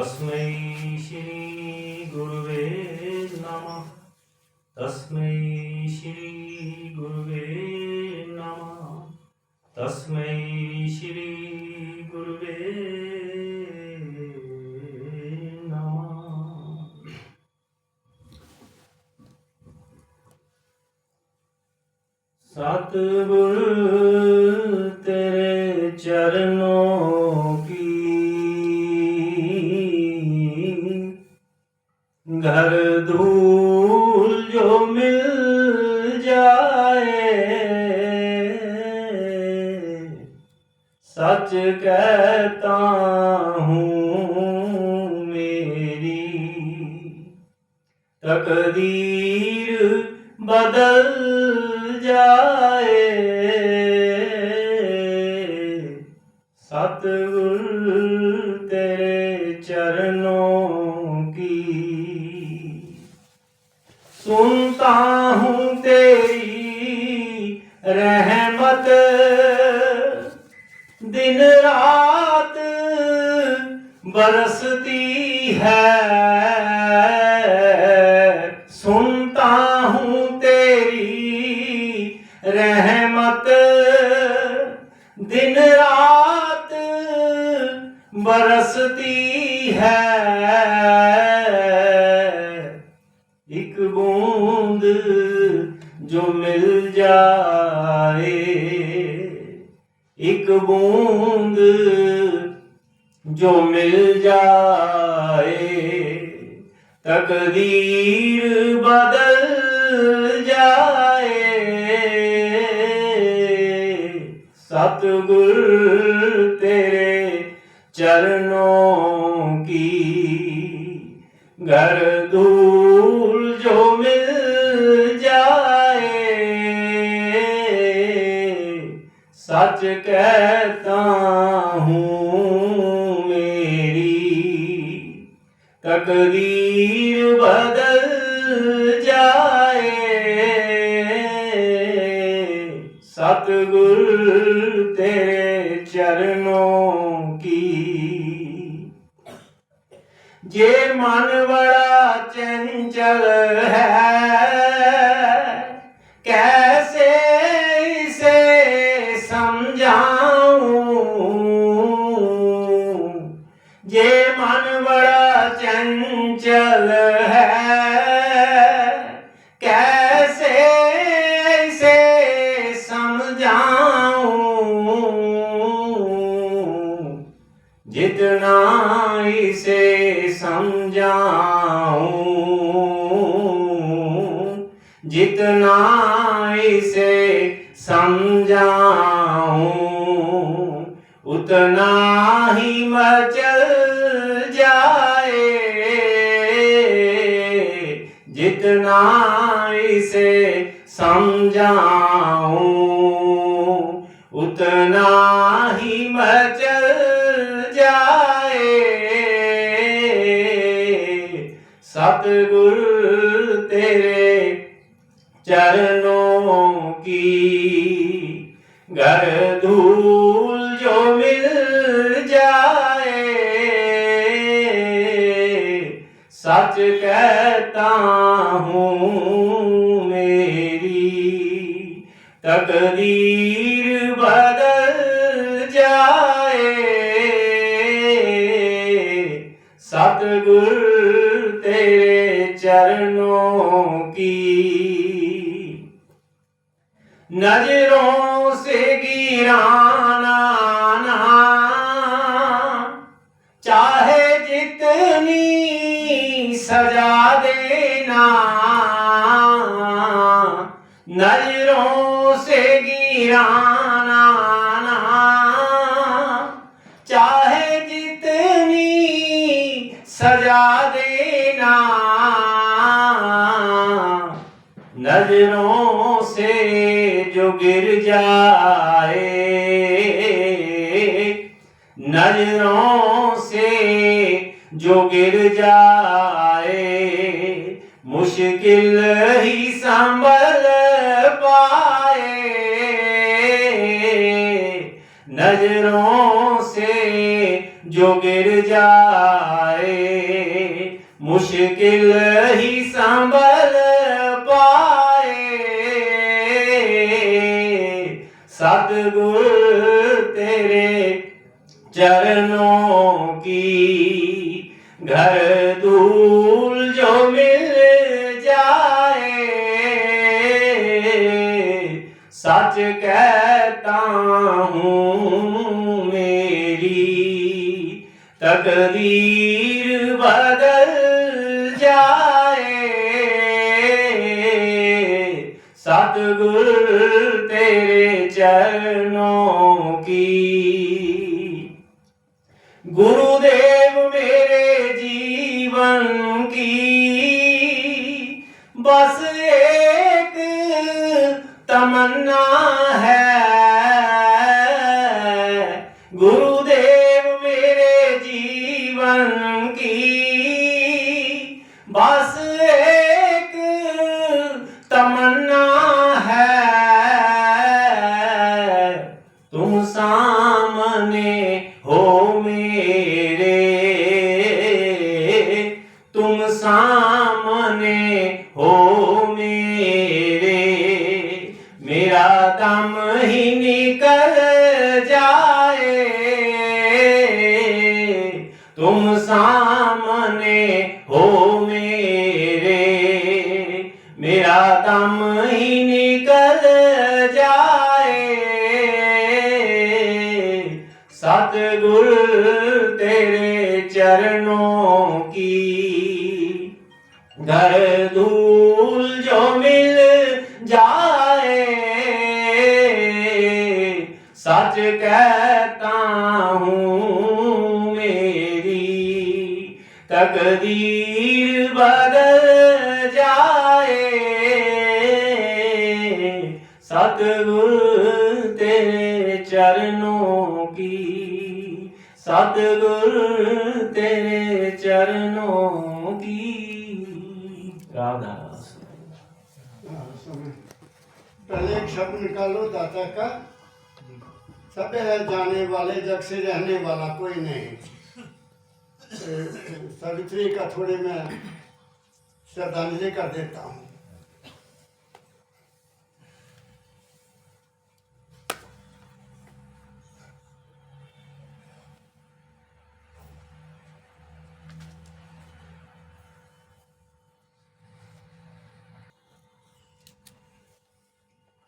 तस्मै श्री गुरुवे नमः। तस्मै श्री गुरुवे नमः। तस्मै श्री गुरुवे नमः। सतगुरु तेरे चरणों की घर धूल जो मिल जाए, सच कहता हूँ मेरी तकदीर बदल जाए। सतगुरु तेरे चरणों की सुनता हूँ तेरी रहमत दिन रात बरसती है। सुनता हूँ तेरी रहमत दिन रात बरसती है। एक बूंद जो मिल जाए, एक बूंद जो मिल जाए, तकदीर बदल जाए। सतगुरु तेरे चरणों की घर धूल जो मिल जाए, सच कहता हूँ मेरी तकदीर बदल जाए। सतगुरु तेरे चरणों की ये मन बड़ा चंचल है, कैसे इसे समझाऊं। ये मन बड़ा चंचल है, कैसे इसे समझाऊं। जितना इसे समझाऊं, जितना इसे समझाऊं, उतना ही मचल जाए। जितना इसे समझाऊं, उतना ही मचल जाए। सतगुरु तेरे चरणों की घर धूल जो मिल जाए, सच कहता हूँ मेरी तकदीर बदल जाए। सतगुरु तेरे चरणों की नजरों से गिराना ना, चाहे जितनी सजा देना। नजरों से गिराना ना, चाहे जितनी सजा देना। नजरों से जो गिर जाए, नजरों से जो गिर जाए, मुश्किल ही संभल पाए। नजरों से जो गिर जाए, मुश्किल ही संभल पाए। सतगुरु तेरे चरणों की घर धूल जो मिल जाए, सच कहता हूँ मेरी तकदीर बदल जाए। सतगुरु तेरे चरणों की। गुरुदेव मेरे जीवन की बस एक तमन्ना है। गुरुदेव मेरे जीवन की बस एक तमन्ना है। तुम सामने हो मेरे, तुम सामने हो मेरे, मेरा दम ही निकल जाए। तुम सामने हो मेरे, मेरा दम ही निकल जाए। सतगुरु तेरे चरणों की घर धूल जो मिल जाए। सच कहता हूँ मेरी तकदीर बदल जाए। सतगुरु तेरे चरणों की, सतगुरु तेरे चरणों की। राधा पहले एक शब्द निकालो दाता का। सब है जाने वाले, जग से रहने वाला कोई नहीं। सावित्री का थोड़े मैं श्रद्धांजलि कर देता हूँ।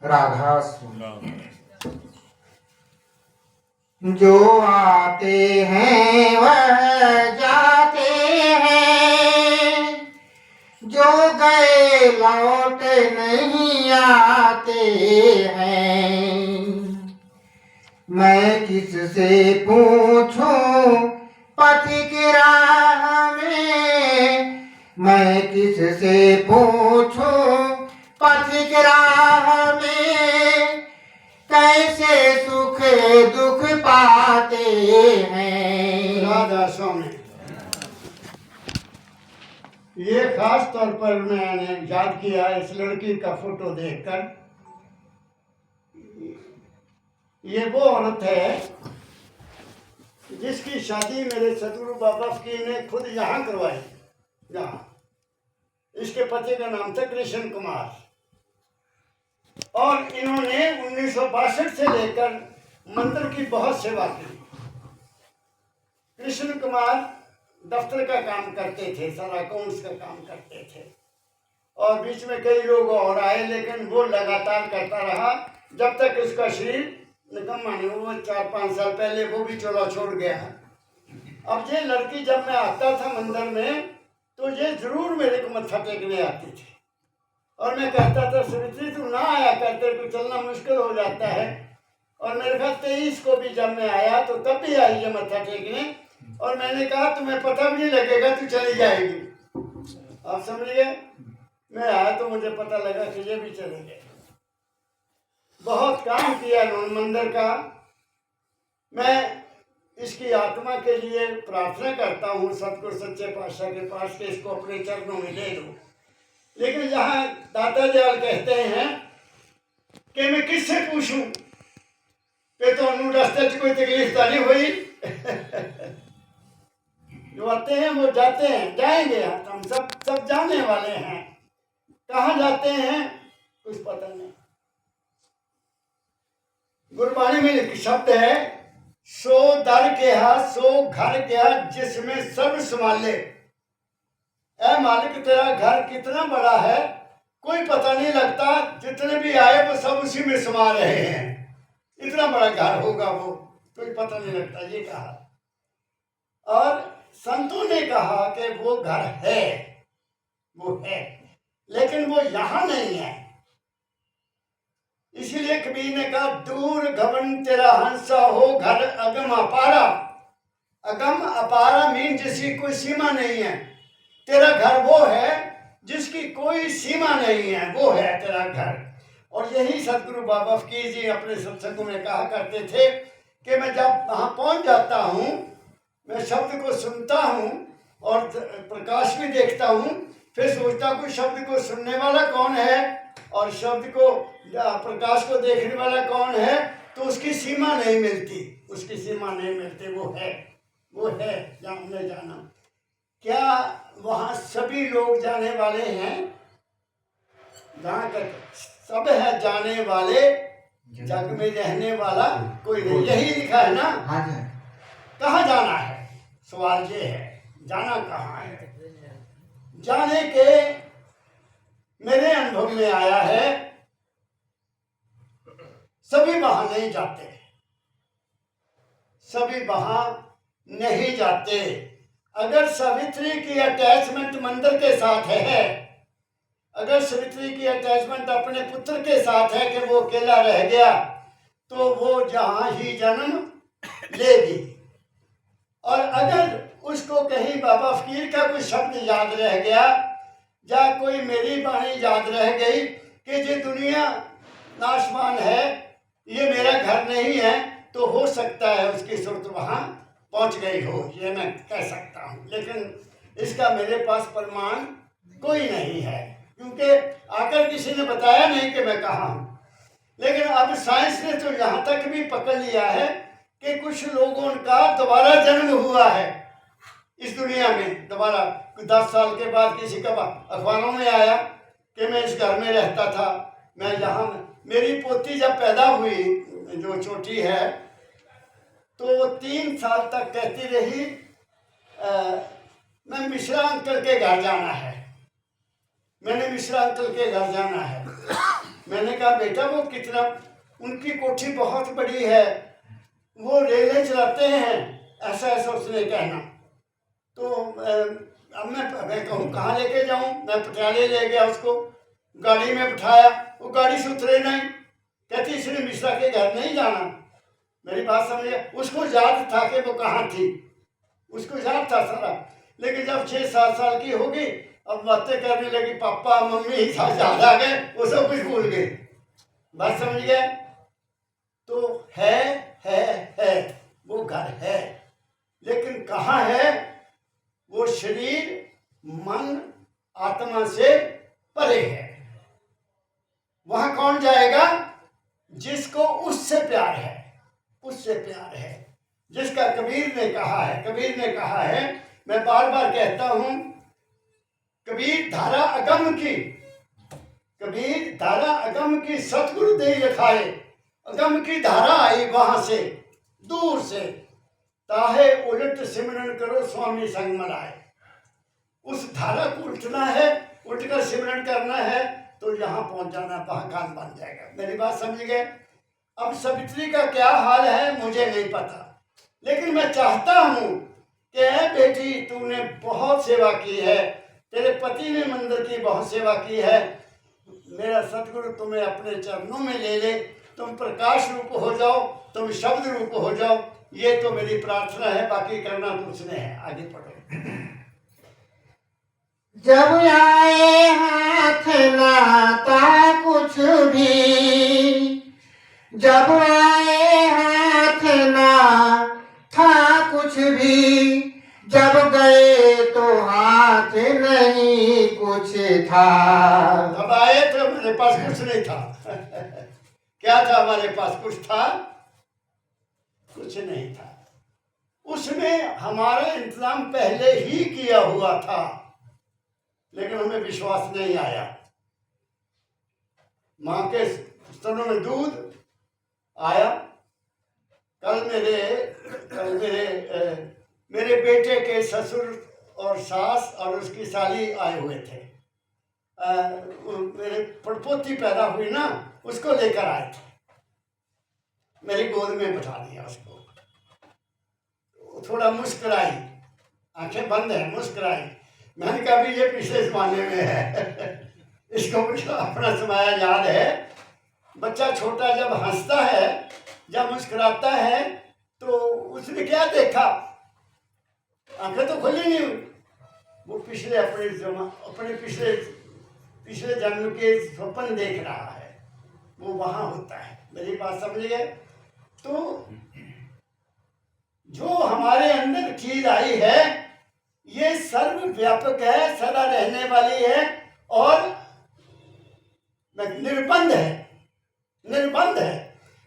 राधा जो आते हैं वह जाते हैं, जो गए लौट नहीं आते हैं। मैं किससे पूछूं पथिक राह में, मैं किससे पूछूं पथिक राह में, कैसे सुख दुख पाते हैं। राधा स्वामी, ये खास तौर पर मैंने याद किया इस लड़की का फोटो देखकर। ये वो औरत है जिसकी शादी मेरे सतगुरु बाबा फकीर ने खुद यहाँ करवाई। यहाँ इसके पति का नाम था कृष्ण कुमार, और इन्होंने 1962 से लेकर मंदिर की बहुत सेवा की। कृष्ण कुमार दफ्तर का काम करते थे, सारा अकाउंट्स का काम करते थे, और बीच में कई लोग और आए, लेकिन वो लगातार करता रहा जब तक उसका शरीर निकम्मा नहीं। वो 4-5 साल पहले वो भी चोला छोड़ गया। अब ये लड़की जब मैं आता था मंदिर में तो ये जरूर मेरे को मत्था टेकने आती थी, और मैं कहता था सावित्री तू ना आया कर, तेरे को चलना मुश्किल हो जाता है। और मेरे ख्याल 23 को भी जब मैं आया तो तब भी आई ये मत्था टेकने, और मैंने कहा तुम्हें पता भी नहीं लगेगा, तू चली जाएगी। आप समझिए, मैं आया तो मुझे पता लगा कि ये भी चले गए। बहुत काम किया इन्होंने मंदिर का। मैं इसकी आत्मा के लिए प्रार्थना करता हूँ सतगुरु सच्चे पातशाह के पास कि इसको अपने चरणों में ले लो। लेकिन यहाँ दाता दयाल कहते हैं कि मैं किससे पूछूं कि तो रास्ते कोई तकलीफ तो नहीं हुई। उठवाते हैं, वो जाते हैं, जाएंगे, हम सब जाने वाले हैं। कहाँ जाते हैं कुछ पता नहीं। गुरबाणी में एक शब्द है, सो दर केहा सो घर केहा जिसमें सब संभाले। ऐ मालिक तेरा घर कितना बड़ा है, कोई पता नहीं लगता, जितने भी आए वो सब उसी में समा रहे हैं। इतना बड़ा घर होगा वो, कोई पता नहीं लगता, ये कहा। और संतों ने कहा कि वो घर है, वो है, लेकिन वो यहां नहीं है। इसीलिए कबीर ने कहा, दूर घवन तेरा हंसा हो घर अगम अपारा। अगम अपारा मीन जिसकी कोई सीमा नहीं है। तेरा घर वो है जिसकी कोई सीमा नहीं है, वो है तेरा घर। और यही सतगुरु बाबा फकीर जी अपने सत्संगों में कहा करते थे कि मैं जब वहां पहुंच जाता हूं, मैं शब्द को सुनता हूं और प्रकाश भी देखता हूं, फिर सोचता हूं शब्द को सुनने वाला कौन है और शब्द को प्रकाश को देखने वाला कौन है, तो उसकी सीमा नहीं मिलती, उसकी सीमा नहीं मिलती। वो है जहाँ हमने जाना। क्या वहाँ सभी लोग जाने वाले हैं? जहाँ तक सब है जाने वाले, जग में रहने वाला कोई नहीं, यही लिखा है ना। कहाँ जाना है, सवाल ये है, जाना कहाँ है? जाने के मेरे अनुभव में आया है, सभी वहां नहीं जाते, सभी वहां नहीं जाते। अगर सावित्री की अटैचमेंट मंदिर के साथ है, अगर सावित्री की अटैचमेंट अपने पुत्र के साथ है कि वो अकेला रह गया, तो वो जहां ही जन्म लेगी। और अगर उसको कहीं बाबा फकीर का कोई शब्द याद रह गया, या कोई मेरी वाणी याद रह गई कि ये दुनिया नाशवान है, ये मेरा घर नहीं है, तो हो सकता है उसकी सुरत वहां पहुंच गई हो, ये मैं कह सकता हूं। लेकिन इसका मेरे पास प्रमाण कोई नहीं है, क्योंकि आकर किसी ने बताया नहीं कि मैं कहाँ हूं। लेकिन अब साइंस ने तो यहाँ तक भी पकड़ लिया है कि कुछ लोगों का दोबारा जन्म हुआ है इस दुनिया में। दोबारा 10 साल के बाद किसी का अखबारों में आया कि मैं इस घर में रहता था, मैं यहाँ। मेरी पोती जब पैदा हुई, जो छोटी है, तो वो 3 साल तक कहती रही मैं मिश्रा अंकल के घर जाना है, मैंने मिश्रा अंकल के घर जाना है। मैंने कहा बेटा वो कितना, उनकी कोठी बहुत बड़ी है, वो रेलें चलाते हैं, ऐसा ऐसा उसने कहना। तो अब मैं कहूँ कहाँ लेके जाऊँ, मैं पटियाले ले गया उसको, गाड़ी में बिठाया, वो गाड़ी से उतरे नहीं, कहती इसने मिश्रा के घर नहीं जाना। मेरी बात समझिए, उसको याद था कि वो कहाँ थी, उसको याद था सारा। लेकिन जब 6-7 साल की होगी, अब बातें करने लगी, पापा मम्मी सब याद आ गए, वो सब कुछ भूल गए। बात समझ गए? तो है वो घर है, लेकिन कहाँ है? वो शरीर मन आत्मा से परे है। वहां कौन जाएगा? जिसको उससे प्यार है, उससे प्यार है, जिसका कबीर ने कहा है। कबीर ने कहा है, मैं बार बार कहता हूं, कबीर धारा अगम की, कबीर धारा अगम की सतगुरु दे लिखाए। अगम की धारा आई वहां से, दूर से, ताहे उलट सिमरन करो स्वामी संग मनाए। उस धारा को उल्टना है, उल्टकर सिमरन करना है, तो यहाँ पहुंच जाना, वहां काम बन जाएगा। मेरी बात समझ गए? अब सावित्री का क्या हाल है मुझे नहीं पता, लेकिन मैं चाहता हूं कि बेटी तूने बहुत सेवा की है, तेरे पति ने मंदिर की बहुत सेवा की है, मेरा सतगुरु तुम्हें अपने चरणों में ले ले, तुम प्रकाश रूप हो जाओ, तुम शब्द रूप हो जाओ, ये तो मेरी प्रार्थना है। बाकी करना तो उसने है। आगे पढ़ो। जब आए हाथ नाता कुछ भी, जब आए हाथ ना था कुछ भी, जब गए तो हाथ नहीं कुछ था। जब आए तो मेरे पास कुछ नहीं था। क्या था हमारे पास? कुछ था? कुछ नहीं था। उसने हमारा इंतजाम पहले ही किया हुआ था, लेकिन हमें विश्वास नहीं आया। माँ के स्तनों में दूध आया। कल मेरे बेटे के ससुर और सास और उसकी साली आए हुए थे। मेरे पड़पोती पैदा हुई ना, उसको लेकर आए थे, मेरी गोद में बैठा दिया उसको। थोड़ा मुस्कुराई, आंखें बंद है, मुस्कुराई। मैंने कहा भी ये पिछले जमाने में है इसको मुझे अपना समय याद है। बच्चा छोटा जब हंसता है, जब मुस्कुराता है, तो उसने क्या देखा, आंखें तो खुली नहीं हुई, वो अपने पिछले जन्म के स्वप्न देख रहा है, वो वहां होता है। मेरी बात समझिए। तो जो हमारे अंदर चीज आई है ये सर्वव्यापक है, सदा रहने वाली है और निर्बंध है।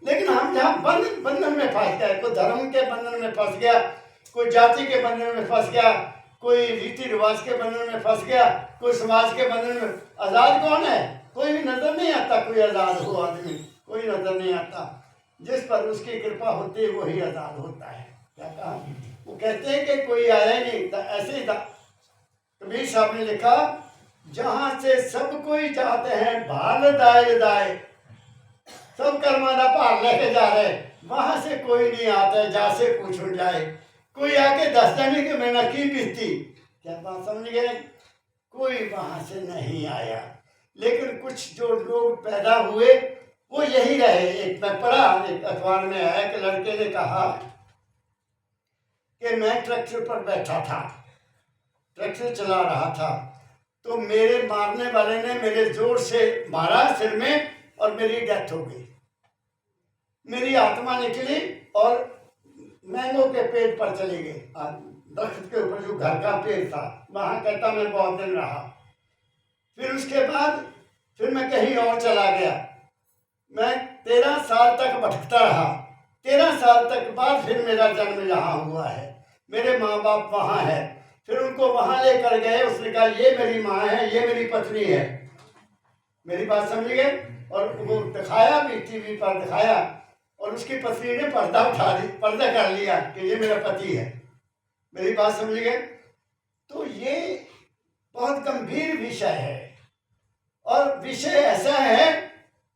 लेकिन हम जहाँ बंधन में फंस गए, कोई धर्म के बंधन में फंस गया, कोई जाति के बंधन में फंस गया, कोई रीति रिवाज के बंधन में फंस गया, कोई समाज के बंधन में। आजाद कौन है? कोई भी नजर नहीं आता कोई आजाद हो आदमी, कोई नजर नहीं आता। जिस पर उसकी कृपा होती है वही आजाद होता है। क्या कहा? वो कहते हैं कि कोई आया नहीं, ऐसे ही था। कबीर साहब ने लिखा, जहां से सब कोई जाते हैं भाल दाए सब कर्माना भार लेके जा रहे, वहां से कोई नहीं आता है, जा से पूछ उठ जाए। कोई आके दस जाने के मैंने की बीती। क्या बात समझ गए? कोई वहां से नहीं आया, लेकिन कुछ जो लोग पैदा हुए वो यही रहे। एक मैं पढ़ा, एक अखबार में आया कि लड़के ने कहा कि मैं ट्रैक्टर पर बैठा था, ट्रैक्टर चला रहा था, तो मेरे मारने वाले ने मेरे जोर से मारा सिर में और मेरी डेथ हो गई। मेरी आत्मा निकली और मैंगो के पेड़ पर चली गई, दरख्त के ऊपर जो घर का पेड़ था, वहां कहता मैं बहुत दिन रहा। फिर उसके बाद फिर मैं कहीं और चला गया। मैं 13 साल तक भटकता रहा। 13 साल तक बाद फिर मेरा जन्म यहाँ हुआ है। मेरे माँ बाप वहाँ है। फिर उनको वहाँ लेकर गए। उसने कहा ये मेरी माँ है, ये मेरी पत्नी है। मेरी बात समझ गए? और वो दिखाया भी, टीवी पर दिखाया, और उसकी पत्नी ने पर्दा पर्दा कर लिया कि ये मेरा पति है। मेरी बात समझ गए? तो ये बहुत गंभीर विषय है, और विषय ऐसा है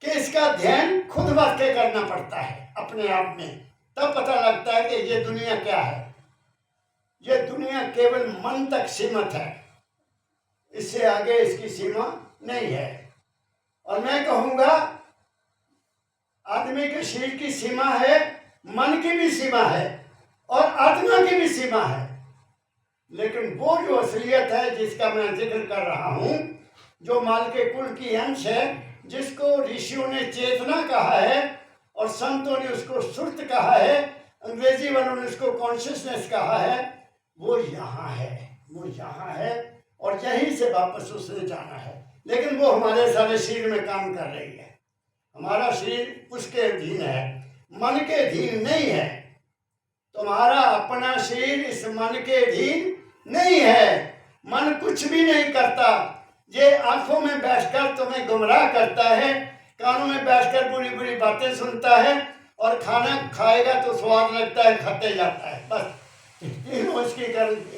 कि इसका ध्यान खुद वाक्य करना पड़ता है अपने आप में, तब पता लगता है कि ये दुनिया क्या है। ये दुनिया केवल मन तक सीमित है, इससे आगे इसकी सीमा नहीं है। और मैं कहूँगा आदमी के शरीर की सीमा है, मन की भी सीमा है और आत्मा की भी सीमा है। लेकिन वो जो असलियत है जिसका मैं जिक्र कर रहा हूँ, जो माल के कुल की अंश है, जिसको ऋषियों ने चेतना कहा है और संतों ने उसको सुर्त कहा है, अंग्रेजी वालों ने उसको कॉन्शियसनेस कहा है, वो यहाँ है और यहीं से वापस उसने जाना है। लेकिन वो हमारे सारे शरीर में काम कर रही है। हमारा शरीर उसके अधीन है, मन के अधीन नहीं है। तुम्हारा अपना शरीर इस मन के अधीन नहीं है। मन कुछ भी नहीं करता। ये आंखों में बैठकर तुम्हें गुमराह करता है, कानों में बैठकर बुरी बुरी बातें सुनता है, और खाना खाएगा तो स्वाद लगता है, खाते जाता है। बस तीनों इसकी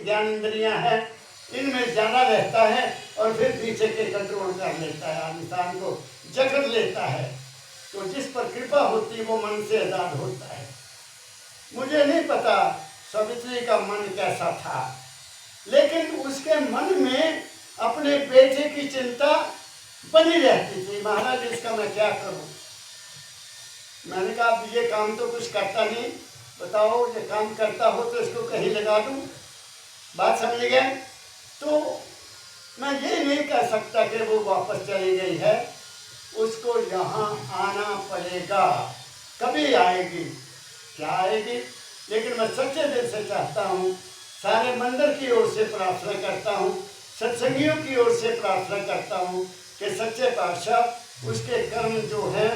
ज्ञान इंद्रियां हैं, इनमें ज्यादा रहता है और फिर पीछे के कंट्रोल कर लेता है, इंसान को जकड़ लेता है। तो जिस पर कृपा होती है वो मन से आजाद होता है। मुझे नहीं पता सावित्री का मन कैसा था, लेकिन उसके मन में अपने बेटे की चिंता बनी रहती थी। महाराज इसका मैं क्या करूं? मैंने कहा ये काम तो कुछ करता नहीं, बताओ ये काम करता हो तो इसको कहीं लगा दूं। बात समझ गए? तो मैं ये नहीं कह सकता कि वो वापस चली गई है, उसको यहाँ आना पड़ेगा। कभी आएगी, क्या आएगी? लेकिन मैं सच्चे दिल से चाहता हूँ, सारे मंदिर की ओर से प्रार्थना करता हूँ, सत्संगियों की ओर से प्रार्थना करता हूँ कि सच्चे पातशाह उसके कर्म जो हैं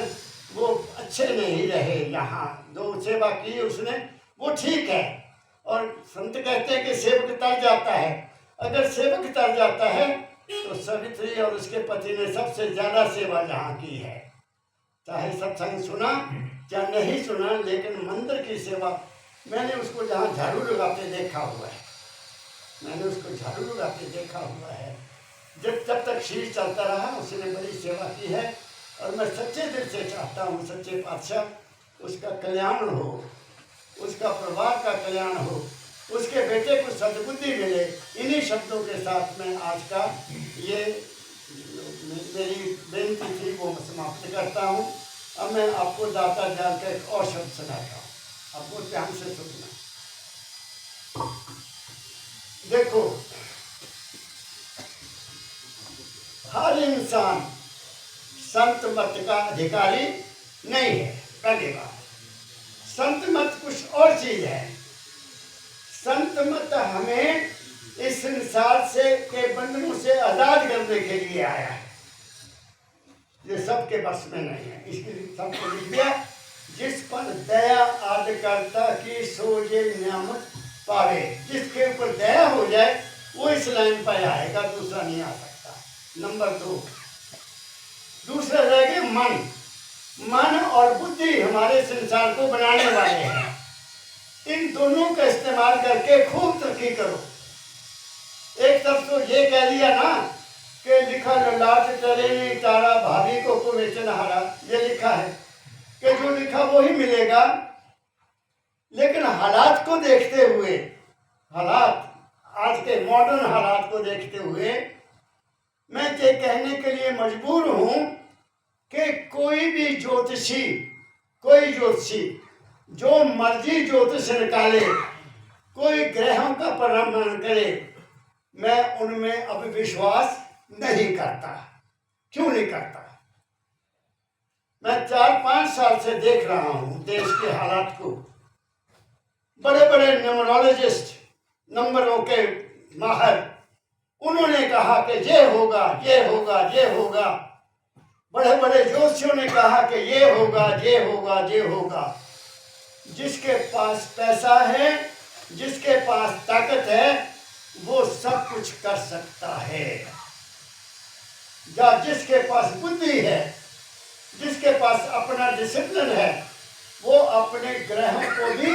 वो अच्छे नहीं रहे। यहाँ जो सेवा की उसने वो ठीक है, और संत कहते हैं कि सेवक तर जाता है। अगर सेवक तर जाता है तो सावित्री और उसके पति ने सबसे ज्यादा सेवा जहाँ की है। चाहे सत्संग सुना चाहे नहीं सुना, लेकिन मंदिर की सेवा, मैंने उसको जहाँ झाड़ू लगाते देखा हुआ है, मैंने उसको झाड़ू लगाते देखा हुआ है। जब तक शीश चलता रहा उसने बड़ी सेवा की है। और मैं सच्चे दिल से चाहता हूँ सच्चे पातशाह उसका कल्याण हो, उसका परिवार का कल्याण हो, उसके बेटे को सद्बुद्धि मिले। इन्हीं शब्दों के साथ मैं आज का ये मेरी बेनती थी वो समाप्त करता हूँ। अब मैं आपको दाता जान का एक और शब्द सुनाता हूँ, आपको ध्यान से सुनना। देखो, हर इंसान संत मत का अधिकारी नहीं है। पहली बात, संत मत कुछ और चीज है। संत मत हमें इस संसार से के बंधनों से आजाद करने के लिए आया है। ये सबके बस में नहीं है। इसके लिए सबको लिख दिया, जिस पर दया आदकर्ता की सोजे नियामत पावे। जिसके ऊपर दया हो जाए वो इस लाइन पर आएगा, दूसरा नहीं आ सकता। नंबर 2, दूसरा रह गया मन। मन और बुद्धि हमारे संसार को बनाने वाले हैं। इन दोनों का इस्तेमाल करके खूब तरक्की करो। एक तरफ तो ये कह दिया ना कि लिखा ललाट टरे नहीं तारा, भाभी को कुवेचन हारा। ये लिखा है कि जो लिखा वो ही मिलेगा। लेकिन हालात को देखते हुए, हालात आज के मॉडर्न हालात को देखते हुए मैं ये कहने के लिए मजबूर हूं कि कोई भी ज्योतिषी, कोई ज्योतिषी जो मर्जी ज्योतिष निकाले, कोई ग्रहों का परामर्श करे, मैं उनमें अब विश्वास नहीं करता। क्यों नहीं करता? मैं 4-5 साल से देख रहा हूं देश के हालात को। बड़े बड़े न्यूमरोलॉजिस्ट, नंबरों के माहिर, उन्होंने कहा कि ये होगा, ये होगा, ये होगा। बड़े बड़े ज्योतिषियों ने कहा कि ये होगा, ये होगा, ये होगा। जिसके पास पैसा है, जिसके पास ताकत है, वो सब कुछ कर सकता है। या जिसके पास बुद्धि है, जिसके पास अपना डिसिप्लिन है, वो अपने ग्रहों को भी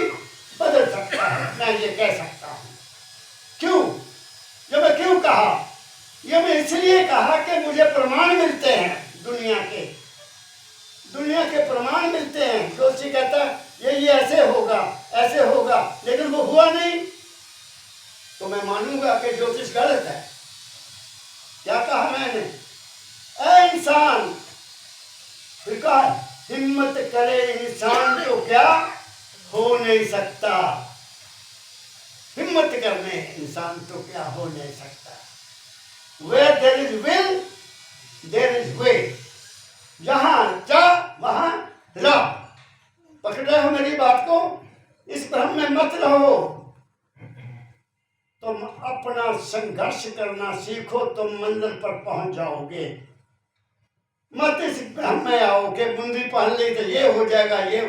बदल सकता है। मैं ये कह सकता हूँ। क्यों? ये मैं क्यों कहा? ये मैं इसलिए कहा कि मुझे प्रमाण मिलते हैं दुनिया के प्रमाण मिलते हैं। जोशी कहता ये ऐसे होगा, ऐसे होगा, लेकिन वो हुआ नहीं, तो मैं मानूंगा कि ज्योतिष गलत है। क्या कहा मैंने? ऐ इंसान, विकार हिम्मत करे इंसान तो क्या हो नहीं सकता। हिम्मत करने इंसान तो क्या हो नहीं सकता। Where there is will, there is way. जहां जा वहां ला। पकड़ रहे हो मेरी बात को? इस भ्रम में मत रहो। तुम अपना संघर्ष करना सीखो, तुम मंजिल पर पहुंच जाओगे। मत इस भ्रम में आओ कि मुंदी पहन ली तो ये हो जाएगा। ये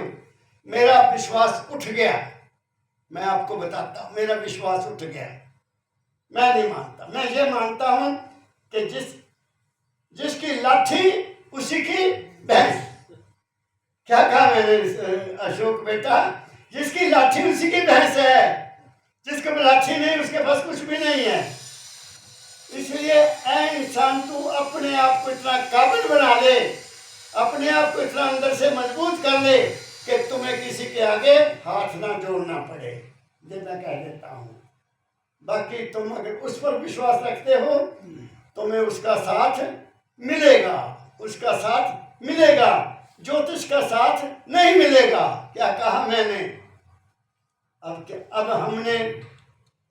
मेरा विश्वास उठ गया, मैं आपको बताता हूं, मेरा विश्वास उठ गया। मैं नहीं मानता। मैं ये मानता हूं कि जिसकी लाठी उसी की भैंस। क्या कहा मैंने अशोक बेटा? जिसकी लाठी उसी की भैंस है। जिसके पास लाठी नहीं उसके पास कुछ भी नहीं है। इसलिए ऐ इंसान, तू अपने आप को इतना काबिल बना ले, अपने आप को इतना अंदर से मजबूत कर ले कि तुम्हें किसी के आगे हाथ ना जोड़ना पड़े। ये मैं कह देता हूँ। बाकी तुम अगर उस पर विश्वास रखते हो, तुम्हें उसका साथ मिलेगा, उसका साथ मिलेगा। ज्योतिष का साथ नहीं मिलेगा। क्या कहा मैंने? अब हमने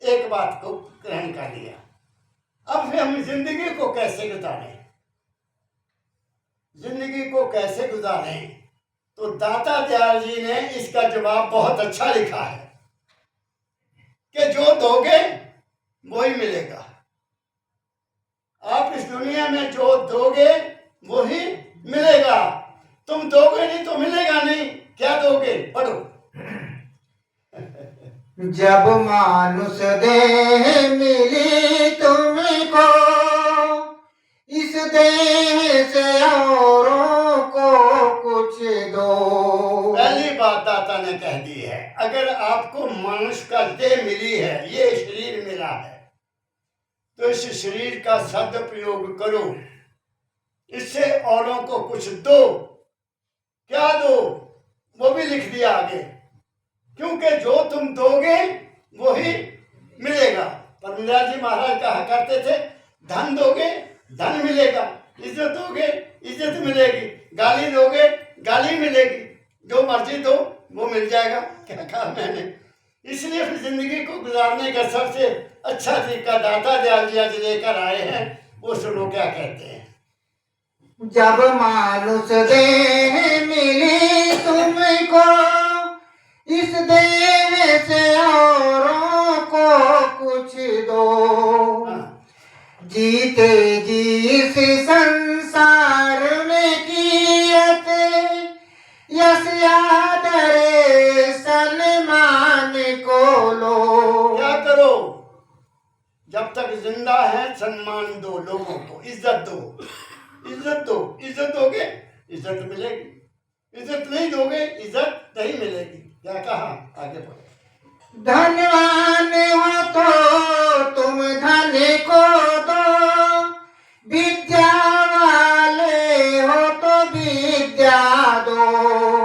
एक बात को ग्रहण कर लिया। अब फिर हम जिंदगी को कैसे गुजारें? जिंदगी को कैसे गुजारें? तो दाता दयाल जी ने इसका जवाब बहुत अच्छा लिखा है कि जो दोगे वो ही मिलेगा। आप इस दुनिया में जो दोगे वो ही मिलेगा। तुम दोगे नहीं तो मिलेगा नहीं। क्या दोगे? पढ़ो। जब मानुष देह मिली तुमको, इस देह से औरों को कुछ दो। पहली बात दाता ने कह दी है, अगर आपको मनुष्य का देह मिली है, ये शरीर मिला है, तो इस शरीर का सदुपयोग करो, इससे औरों को कुछ दो। क्या दो, वो भी लिख दिया आगे, क्योंकि जो तुम दोगे वही मिलेगा। परमदास जी महाराज कहा करते थे, धन दोगे धन मिलेगा, इज्जत दोगे इज्जत मिलेगी, गाली दोगे गाली मिलेगी, जो मर्जी दो वो मिल जाएगा। क्या कहा मैंने? इसलिए फिर जिंदगी को गुजारने का सबसे अच्छा तरीका दाता दयाल जी आज लेकर आए हैं, वो सुनो क्या कहते हैं। जब मानुष देह मिली तुमको, इस देह से औरों को कुछ दो। हाँ, जीते जी इस संसार में कियत, यश आदर सन्मान को लो। क्या करो, जब तक जिंदा है सम्मान दो, लोगों को इज्जत दो, इज्जत दो। इज्जत दोगे इज्जत मिलेगी, इज्जत नहीं दोगे इज्जत नहीं मिलेगी। क्या कहा, आगे बढ़ो। धनवान हो तो तुम धन को दो, विद्या वाले हो तो विद्या दो।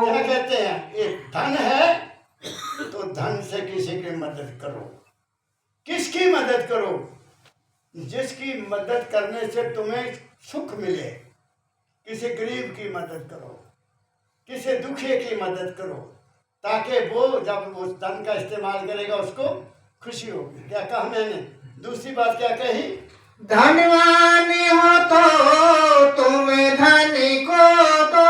क्या कहते हैं, ये धन है तो धन से किसी की मदद करो। किसकी मदद करो? जिसकी मदद करने से तुम्हें सुख मिले। किसी गरीब की मदद करो, किसी दुखी की मदद करो, ताकि वो जब वो धन का इस्तेमाल करेगा उसको खुशी होगी। क्या कहा मैंने? दूसरी बात क्या कही? धनवान हो तो तुम धन को दो,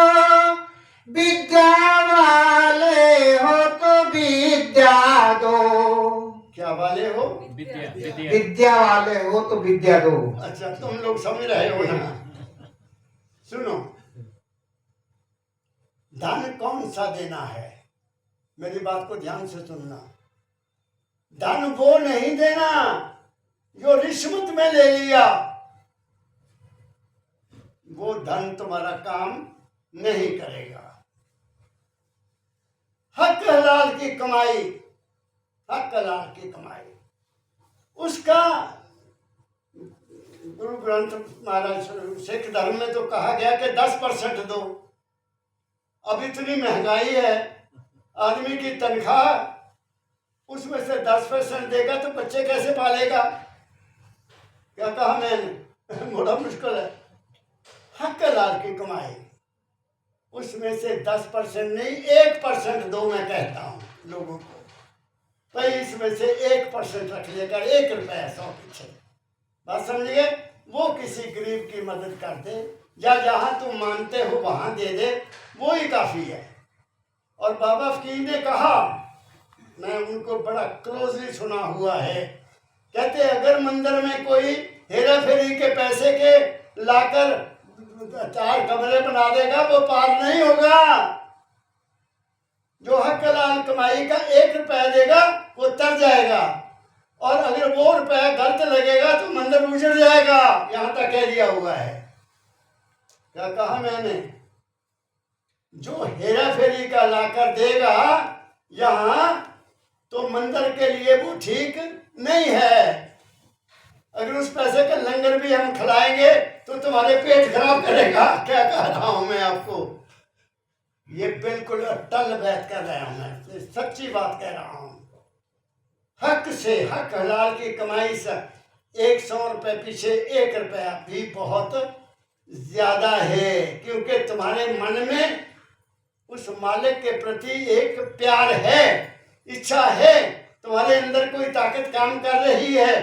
विद्या वाले हो तो विद्या दो। क्या वाले हो? विद्या वाले हो तो विद्या दो। अच्छा, तुम लोग समझ रहे हो ना? सुनो, धन कौन सा देना है, मेरी बात को ध्यान से सुनना। धन वो नहीं देना जो रिश्वत में ले लिया, वो धन तुम्हारा काम नहीं करेगा। हक हलाल की कमाई, हक हलाल की कमाई, उसका गुरु ग्रंथ महाराज सिख धर्म में तो कहा गया कि 10% दो। अब इतनी महंगाई है, आदमी की तनख्वाह उसमें से 10% देगा तो बच्चे कैसे पालेगा? क्या कहा मैंने? बड़ा मुश्किल है। हक हलाल की कमाई, उसमें से 10% नहीं 1% दो, मैं कहता हूँ लोगों को। भाई इसमें से 1% रख लेगा, 1 रुपया 100 पीछे, बात समझिए। वो किसी गरीब की मदद कर दे, या जहाँ तुम मानते हो वहाँ दे दे, वो ही काफ़ी है। और बाबा फकीर ने कहा, मैं उनको बड़ा क्लोजली सुना हुआ है, कहते अगर मंदिर में कोई हेरा फेरी के पैसे के लाकर 4 कमरे बना देगा वो पार नहीं होगा। जो हक हलाल कमाई का 1 रुपया देगा वो तर जाएगा, और अगर वो रुपया गलत लगेगा तो मंदिर उजड़ जाएगा। यहाँ तक कह दिया हुआ है। क्या कहा मैंने? जो हेरा फेरी का लाकर देगा यहाँ, तो मंदिर के लिए वो ठीक नहीं है। अगर उस पैसे का लंगर भी हम खिलाएंगे तो तुम्हारे पेट खराब करेगा। क्या कह रहा हूं मैं आपको? ये बिल्कुल अटल बात कर रहा हूं मैं, सच्ची बात कह रहा हूं। हक से, हक हलाल की कमाई से 100 रुपये पीछे 1 रुपया भी बहुत ज्यादा है, क्योंकि तुम्हारे मन में उस मालिक के प्रति एक प्यार है, इच्छा है, तुम्हारे अंदर कोई ताकत काम कर रही है,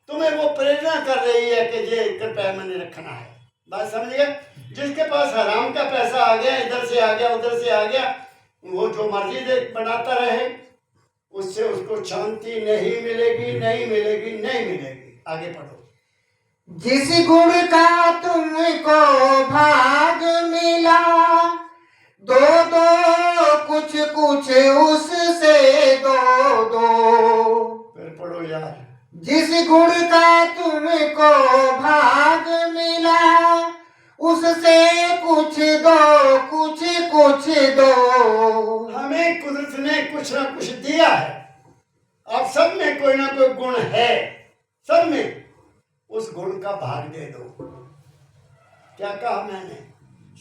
तुम्हें वो प्रेरणा कर रही है कि ये 1 रुपया मैंने रखना है। बात समझिए। जिसके पास हराम का पैसा आ गया, इधर से आ गया उधर से आ गया, वो जो मर्जी दे बनाता रहे, उससे उसको शांति नहीं मिलेगी, नहीं मिलेगी, नहीं मिलेगी। आगे पढ़ो। जिस गुण का तुमको भाग मिला, दो दो कुछ कुछ उससे दो दो। फिर पढ़ो यार। जिस गुण का तुमको भाग मिला उससे कुछ दो कुछ कुछ दो। हमें कुदरत ने कुछ ना कुछ दिया है। आप सब में कोई ना कोई गुण है, सब में, उस गुण का भाग दे दो। क्या कहा मैंने?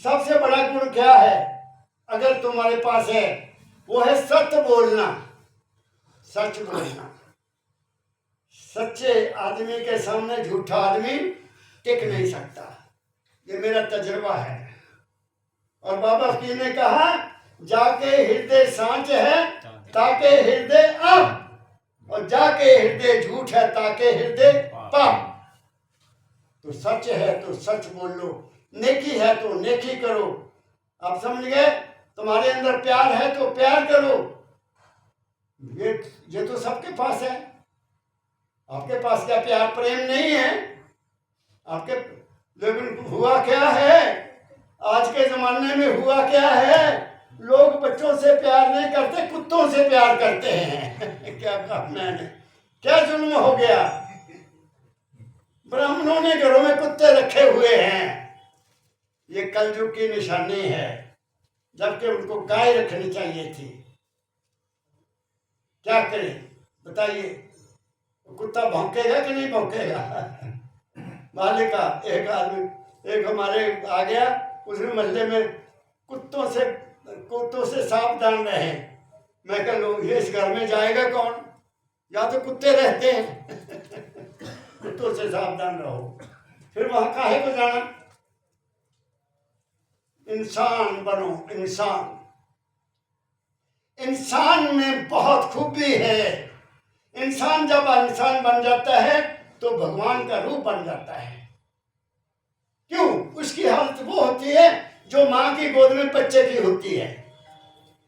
सबसे बड़ा गुण क्या है अगर तुम्हारे पास है? वो है सत्य बोलना, सच बोलना। सच्चे आदमी के सामने झूठा आदमी टिक नहीं सकता। ये मेरा तजुर्बा है। और बाबा फकीर ने कहा, जाके हृदय सांच है ताके हृदय अब, और जाके हृदय झूठ है ताके हृदय पाप। तो सच है तो सच बोल लो, नेकी है तो नेकी करो। आप समझ गए? तुम्हारे अंदर प्यार है तो प्यार करो। ये तो सबके पास है। आपके पास क्या प्यार प्रेम नहीं है? आपके, लेकिन हुआ क्या है आज के जमाने में? हुआ क्या है? लोग बच्चों से प्यार नहीं करते, कुत्तों से प्यार करते हैं। क्या कहा मैंने? क्या जुल्म हो गया? ब्राह्मणों ने घरों में कुत्ते रखे हुए हैं। ये कलयुग की निशानी है, जबकि उनको गाय रखनी चाहिए थी। क्या करें बताइए? कुत्ता भौंकेगा कि नहीं भौंकेगा? मालिका एक आदमी, एक हमारे आ गया, उसने मोहल्ले में कुत्तों से सावधान रहे। मैं कह लो ये इस घर में जाएगा कौन? या तो कुत्ते रहते हैं। कुत्तों से सावधान रहो। फिर वहां काहे को जाना? इंसान बनो, इंसान। इंसान में बहुत खूबी है। इंसान जब इंसान बन जाता है तो भगवान का रूप बन जाता है। क्यों? उसकी हालत वो होती है जो माँ की गोद में बच्चे की होती है।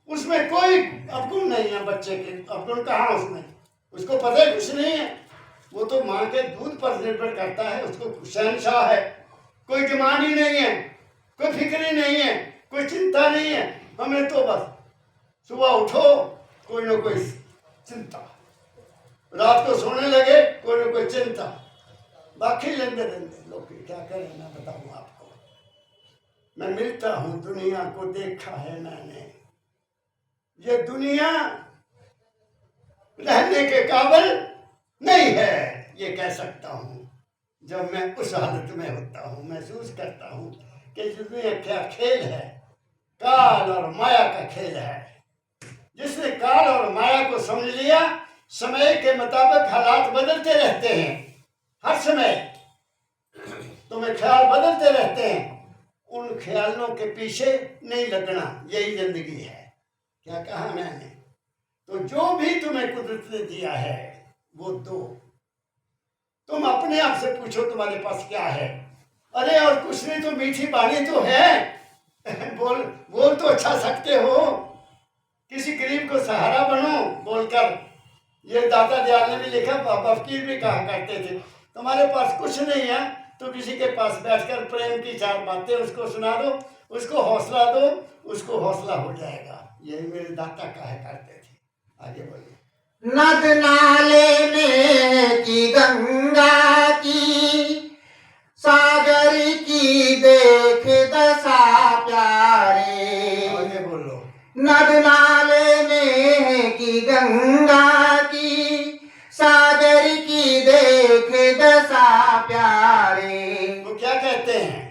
उसमें कोई अवगुण नहीं है। बच्चे के अवगुण कहाँ उसमें? उसको पता है कुछ नहीं है। वो तो माँ के दूध पर निर्भर करता है। उसको शहंशाह है, कोई डिमांड ही नहीं है, कोई फिक्र ही नहीं है, कोई चिंता नहीं है। हमें तो बस सुबह उठो, कोई ना कोई चिंता, रात को सोने लगे कोई ना कोई चिंता, बाकी लेंदे लेंदे लोग क्या करें मैं बताऊं आपको। मैं मिलता हूं, दुनिया को देखा है मैंने। ये दुनिया रहने के काबिल नहीं है, ये कह सकता हूं जब मैं उस हालत में होता हूं। महसूस करता हूं कि दुनिया क्या खेल है, काल और माया का खेल है। जिसने काल और माया को समझ लिया, समय के मुताबिक हालात बदलते रहते हैं। हर समय तुम्हें ख्याल बदलते रहते हैं। उन ख्यालों के पीछे नहीं लगना, यही जिंदगी है। क्या कहा मैंने? तो जो भी तुम्हें कुदरत ने दिया है वो दो। तुम अपने आप से पूछो तुम्हारे पास क्या है। अरे और कुछ नहीं तो मीठी बाणी तो है। बोल तो अच्छा सकते हो। किसी गरीब को सहारा बनो बोलकर। ये दाता दयाल ने भी लिखा, बाबा फकीर भी कहा करते थे, तुम्हारे पास कुछ नहीं है तो किसी के पास बैठकर प्रेम की चार बातें उसको सुना दो, उसको हौसला दो, उसको हौसला हो जाएगा। यही मेरे दाता कहा करते थे। आगे बोलिए। नद नाले में की गंगा की, सागर की देख दशा प्यारे। आगे बोलो। नद नाले में की गंगा की, सागर की देख दशा प्यारे। तो क्या कहते हैं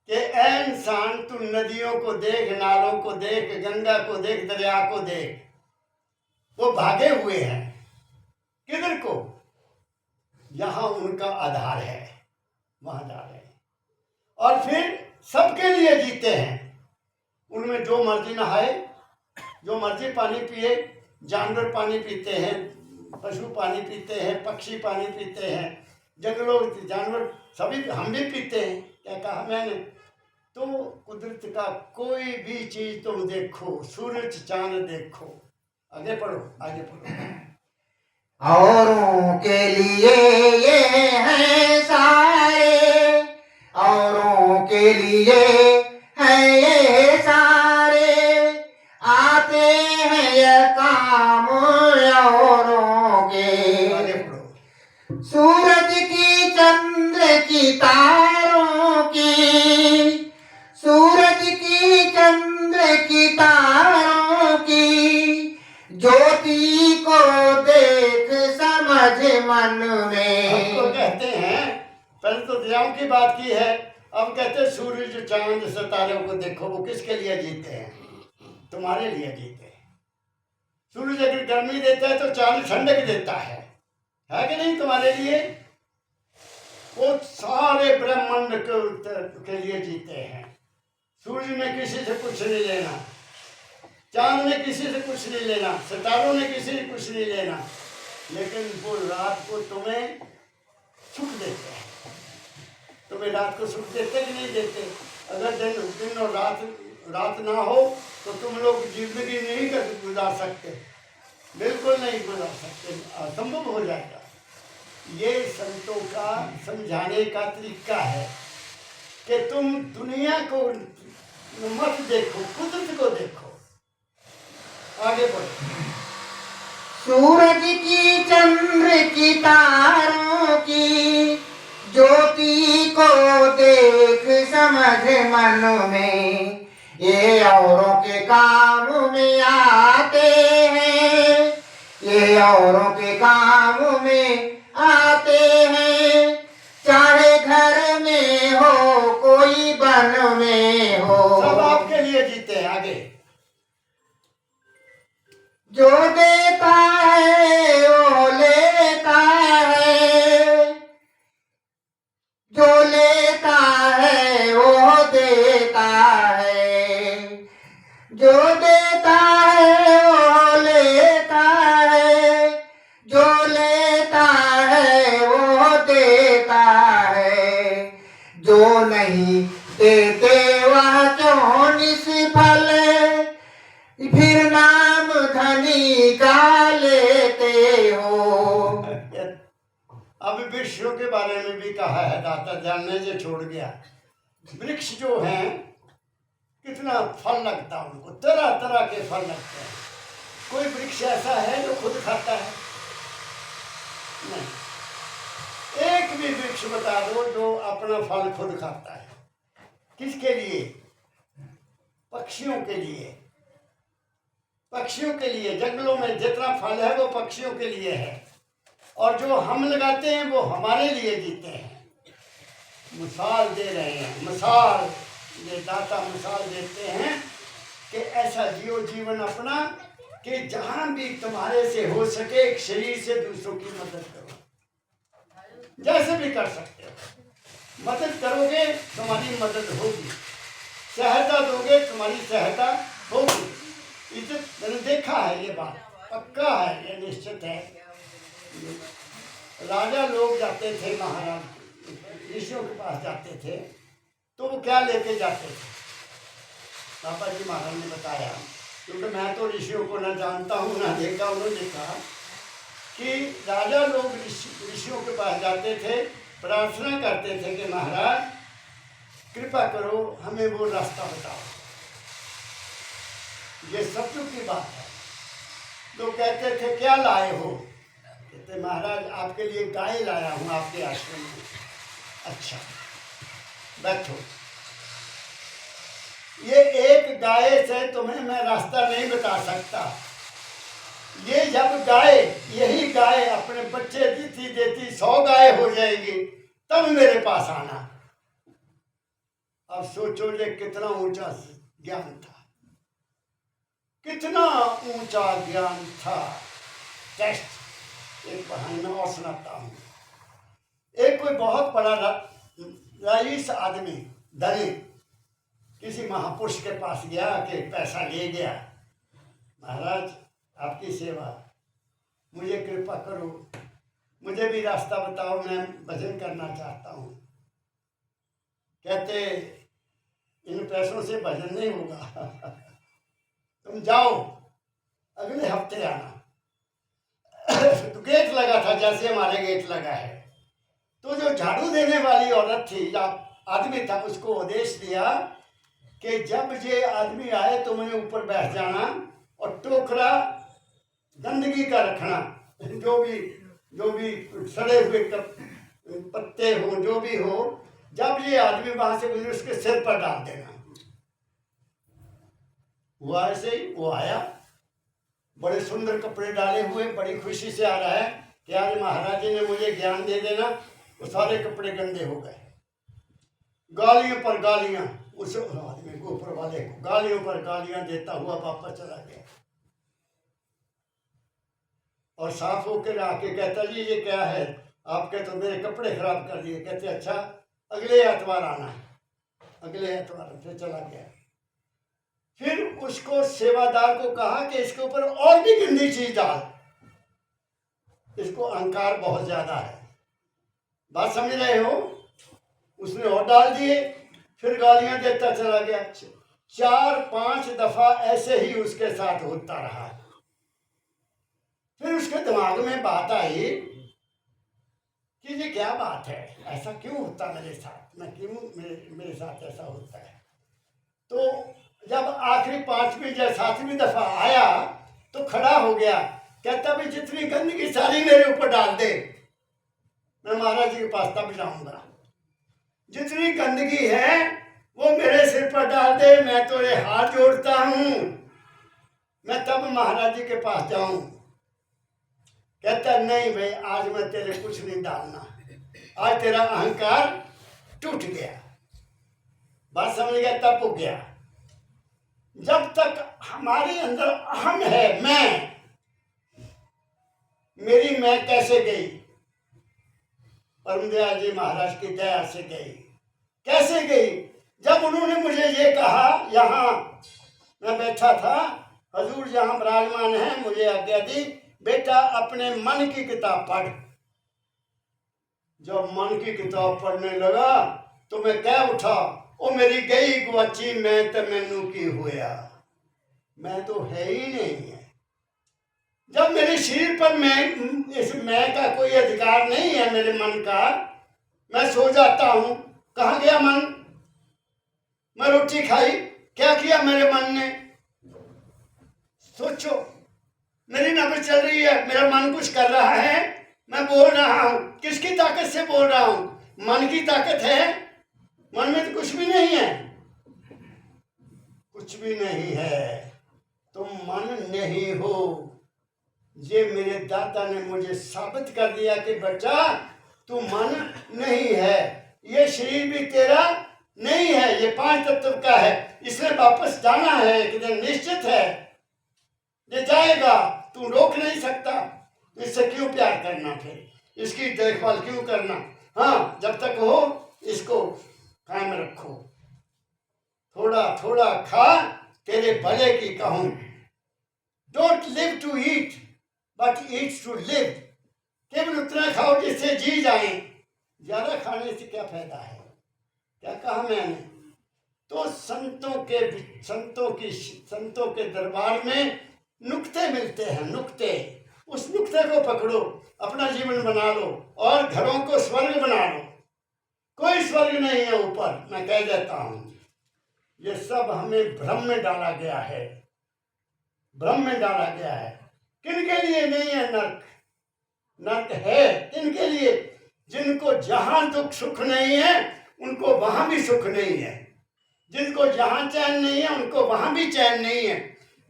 कि ऐ इंसान तू नदियों को देख, नालों को देख, गंगा को देख, दरिया को देख। वो भागे हुए हैं किधर को? यहां उनका आधार है, वहां जा रहे हैं। और फिर सबके लिए जीते हैं। उनमें जो मर्जी नहाए, जो मर्जी पानी पिए। जानवर पानी पीते हैं, पशु पानी पीते हैं, पक्षी पानी पीते हैं, जंगलों जानवर सभी, हम भी पीते हैं। क्या कहा मैंने? तो कुदरत का कोई भी चीज तुम देखो, सूरज चांद देखो। आगे पढ़ो, आगे पढ़ो। औरों के लिए ये है सारे, औरों के लिए है ये सारे। सूरज की चंद्र की तारों की, सूरज की चंद्र की तारों की, ज्योति को देख समझ मन हम तो में। कहते हैं, पहले तो दरियाओं की बात की है, अब कहते हैं सूरज चांद सितारों को देखो। वो किसके लिए जीते हैं? तुम्हारे लिए जीते हैं। सूरज अगर गर्मी देता है तो चांद ठंडक देता है कि नहीं तुम्हारे लिए? वो सारे ब्रह्मांड के लिए जीते हैं। सूरज ने किसी से कुछ नहीं लेना, चांद ने किसी से कुछ नहीं लेना, सितारों ने किसी से कुछ नहीं लेना, लेकिन वो रात को तुम्हें सुख देते हैं। तुम्हें रात को सुख देते कि नहीं देते? अगर दिन और रात ना हो तो तुम लोग जिंदगी नहीं कर गुजार सकते, बिल्कुल नहीं गुजार सकते, असंभव हो जाएगा। ये संतों का समझाने का तरीका है कि तुम दुनिया को मत देखो, कुदरत को देखो। आगे बढ़ो। सूरज की चंद्र की तारों की, ज्योति को देख समझ मन में, ये औरों के काम में आते हैं, ये औरों के काम में आते हैं, चाहे घर में हो कोई वन में हो। सब आपके लिए जीते हैं। आगे। जो देता है वो लेता है, जो लेता है वो देता है, जो देता है वो लेता है, जो लेता है वो देता है, जो नहीं देते वह क्यों निष्फल, फिर नाम धनी का लेते हो। अब वृक्षों के बारे में भी कहा है, दाता जानने से छोड़ गया। वृक्ष जो हैं कितना फल लगता है उनको, तरह तरह के फल लगते हैं। कोई वृक्ष ऐसा है जो खुद खाता है? नहीं। एक भी वृक्ष बता दो जो अपना फल खुद खाता है। किसके लिए? पक्षियों के लिए। पक्षियों के लिए। जंगलों में जितना फल है वो पक्षियों के लिए है, और जो हम लगाते हैं वो हमारे लिए जीते हैं। मिसाल दे रहे हैं, मिसाल ये दाता मिसाल देते हैं कि ऐसा जियो जीवन अपना कि जहां भी तुम्हारे से हो सके एक शरीर से दूसरों की मदद करो। जैसे भी कर सकते हो, मदद करोगे तुम्हारी मदद होगी, सहायता दोगे तुम्हारी सहायता होगी। इज्जत, मैंने देखा है, ये बात पक्का है, ये निश्चित है। राजा लोग जाते थे, महाराज ऋषियों के पास जाते थे, तो वो क्या लेके जाते थे? पापा जी महाराज ने बताया, क्योंकि मैं तो ऋषियों को ना जानता हूँ ना देखा। उन्होंने कहा कि राजा लोग ऋषियों के पास जाते थे, प्रार्थना करते थे कि महाराज कृपा करो हमें वो रास्ता बताओ। ये सत्य की बात है। तो कहते थे क्या लाए हो? कहते महाराज आपके लिए गाय लाया हूँ आपके आश्रम में। अच्छा बैठो। ये एक गाय से तुम्हें मैं रास्ता नहीं बता सकता। ये जब गाय, यही गाय अपने बच्चे देती देती 100 गाय हो जाएगी, तब मेरे पास आना। अब सोचो ये कितना ऊंचा ज्ञान था, कितना ऊंचा ज्ञान था। टेस्ट एक कहानी में और सुनाता हूँ। एक कोई बहुत बड़ा रईस आदमी, धनी, किसी महापुरुष के पास गया कि पैसा ले गया। महाराज आपकी सेवा, मुझे कृपा करो, मुझे भी रास्ता बताओ, मैं भजन करना चाहता हूँ। कहते इन पैसों से भजन नहीं होगा, तुम जाओ अगले हफ्ते आना। तो गेट लगा था जैसे हमारे गेट लगा है। तो जो झाड़ू देने वाली औरत थी या आदमी था, उसको आदेश दिया कि जब ये आदमी आए तो मैंने ऊपर बैठ जाना और टोकरा गंदगी का रखना, जो भी जो भी सड़े हुए पत्ते हो, जो भी हो, जब ये आदमी वहां से गुजरे उसके सिर पर डाल देना। हुआ ऐसे ही। वो आया, बड़े सुंदर कपड़े डाले हुए, बड़ी खुशी से आ रहा है कि आज महाराज जी ने मुझे ज्ञान दे देना। वो सारे कपड़े गंदे हो गए, गालियों पर गालियां, उस आदमी को, ऊपर वाले को गालियों पर गालियां देता हुआ वापस चला गया। और साफ होकर आके कहता, जी ये क्या है, आपके तो मेरे कपड़े खराब कर दिए। कहते अच्छा अगले एतवार आना। अगले एतवार से चला गया। फिर उसको सेवादार को कहा कि इसके ऊपर और भी गंदी चीज डाल, इसको अहंकार बहुत ज्यादा है। बात समझ रहे हो? उसने और डाल दिए, फिर गालियां देता चला गया। 4-5 दफा ऐसे ही उसके साथ होता रहा। फिर उसके दिमाग में बात आई कि ये क्या बात है, ऐसा क्यों होता मेरे साथ, मैं क्यों मेरे साथ ऐसा होता है। तो जब आखिरी 5वीं या 7वीं दफा आया तो खड़ा हो गया। कहता भी जितनी गंदगी सारी मेरे ऊपर डाल दे, मैं महाराज जी के पास तब जाऊंगा। जितनी गंदगी है वो मेरे सिर पर डाल दे, मैं तो ये हाथ जोड़ता हूं, मैं तब महाराज जी के पास जाऊं। कहता नहीं भाई, आज मैं तेरे कुछ नहीं डालना, आज तेरा अहंकार टूट गया। बात समझ गया? तब हो गया। जब तक हमारे अंदर अहम है, मैं, मेरी मैं कैसे गई? परमदयाल जी महाराज की दया से गई। कैसे गई? जब उन्होंने मुझे ये कहा, यहाँ मैं बैठा था, हजूर जहाँ विराजमान है, मुझे आज्ञा दी, बेटा अपने मन की किताब पढ़। जब मन की किताब पढ़ने लगा तो मैं कह उठा, ओ मेरी गई गुआची मैं तो मैनू की होया, मैं तो है ही नहीं है। जब मेरे शरीर पर मैं, इस मैं का कोई अधिकार नहीं है, मेरे मन का, मैं सो जाता हूं, कहाँ गया मन? मैं रोटी खाई, क्या किया मेरे मन ने? सोचो, मेरी नब्ज चल रही है, मेरा मन कुछ कर रहा है, मैं बोल रहा हूं, किसकी ताकत से बोल रहा हूं? मन की ताकत है। मन में तो कुछ भी नहीं है, कुछ भी नहीं है। तुम मन नहीं हो। ये मेरे दादा ने मुझे साबित कर दिया कि बच्चा तू मन नहीं है, ये शरीर भी तेरा नहीं है, ये 5 तत्व का है, इसमें वापस जाना है एक दिन, निश्चित है ये जाएगा, तू रोक नहीं सकता। इससे क्यों प्यार करना, फिर इसकी देखभाल क्यों करना? हाँ, जब तक हो इसको कायम रखो, थोड़ा थोड़ा खा, तेरे भले की कहूं। Don't live to eat but eat to live. केवल उतना खाओ जिससे जी जाए, ज्यादा खाने से क्या फायदा है? क्या कहा मैंने? तो संतों के दरबार में नुक्ते मिलते हैं, नुक्ते। उस नुक्ते को पकड़ो, अपना जीवन बना लो और घरों को स्वर्ग बना लो। कोई स्वर्ग नहीं है ऊपर, मैं कह देता हूं। ये सब हमें भ्रम में डाला गया है, भ्रम में डाला गया है। किनके लिए नहीं है नर्क? नर्क है किनके लिए? जिनको जहां दुख सुख नहीं है उनको वहां भी सुख नहीं है, जिनको जहां चैन नहीं है उनको वहां भी चैन नहीं है,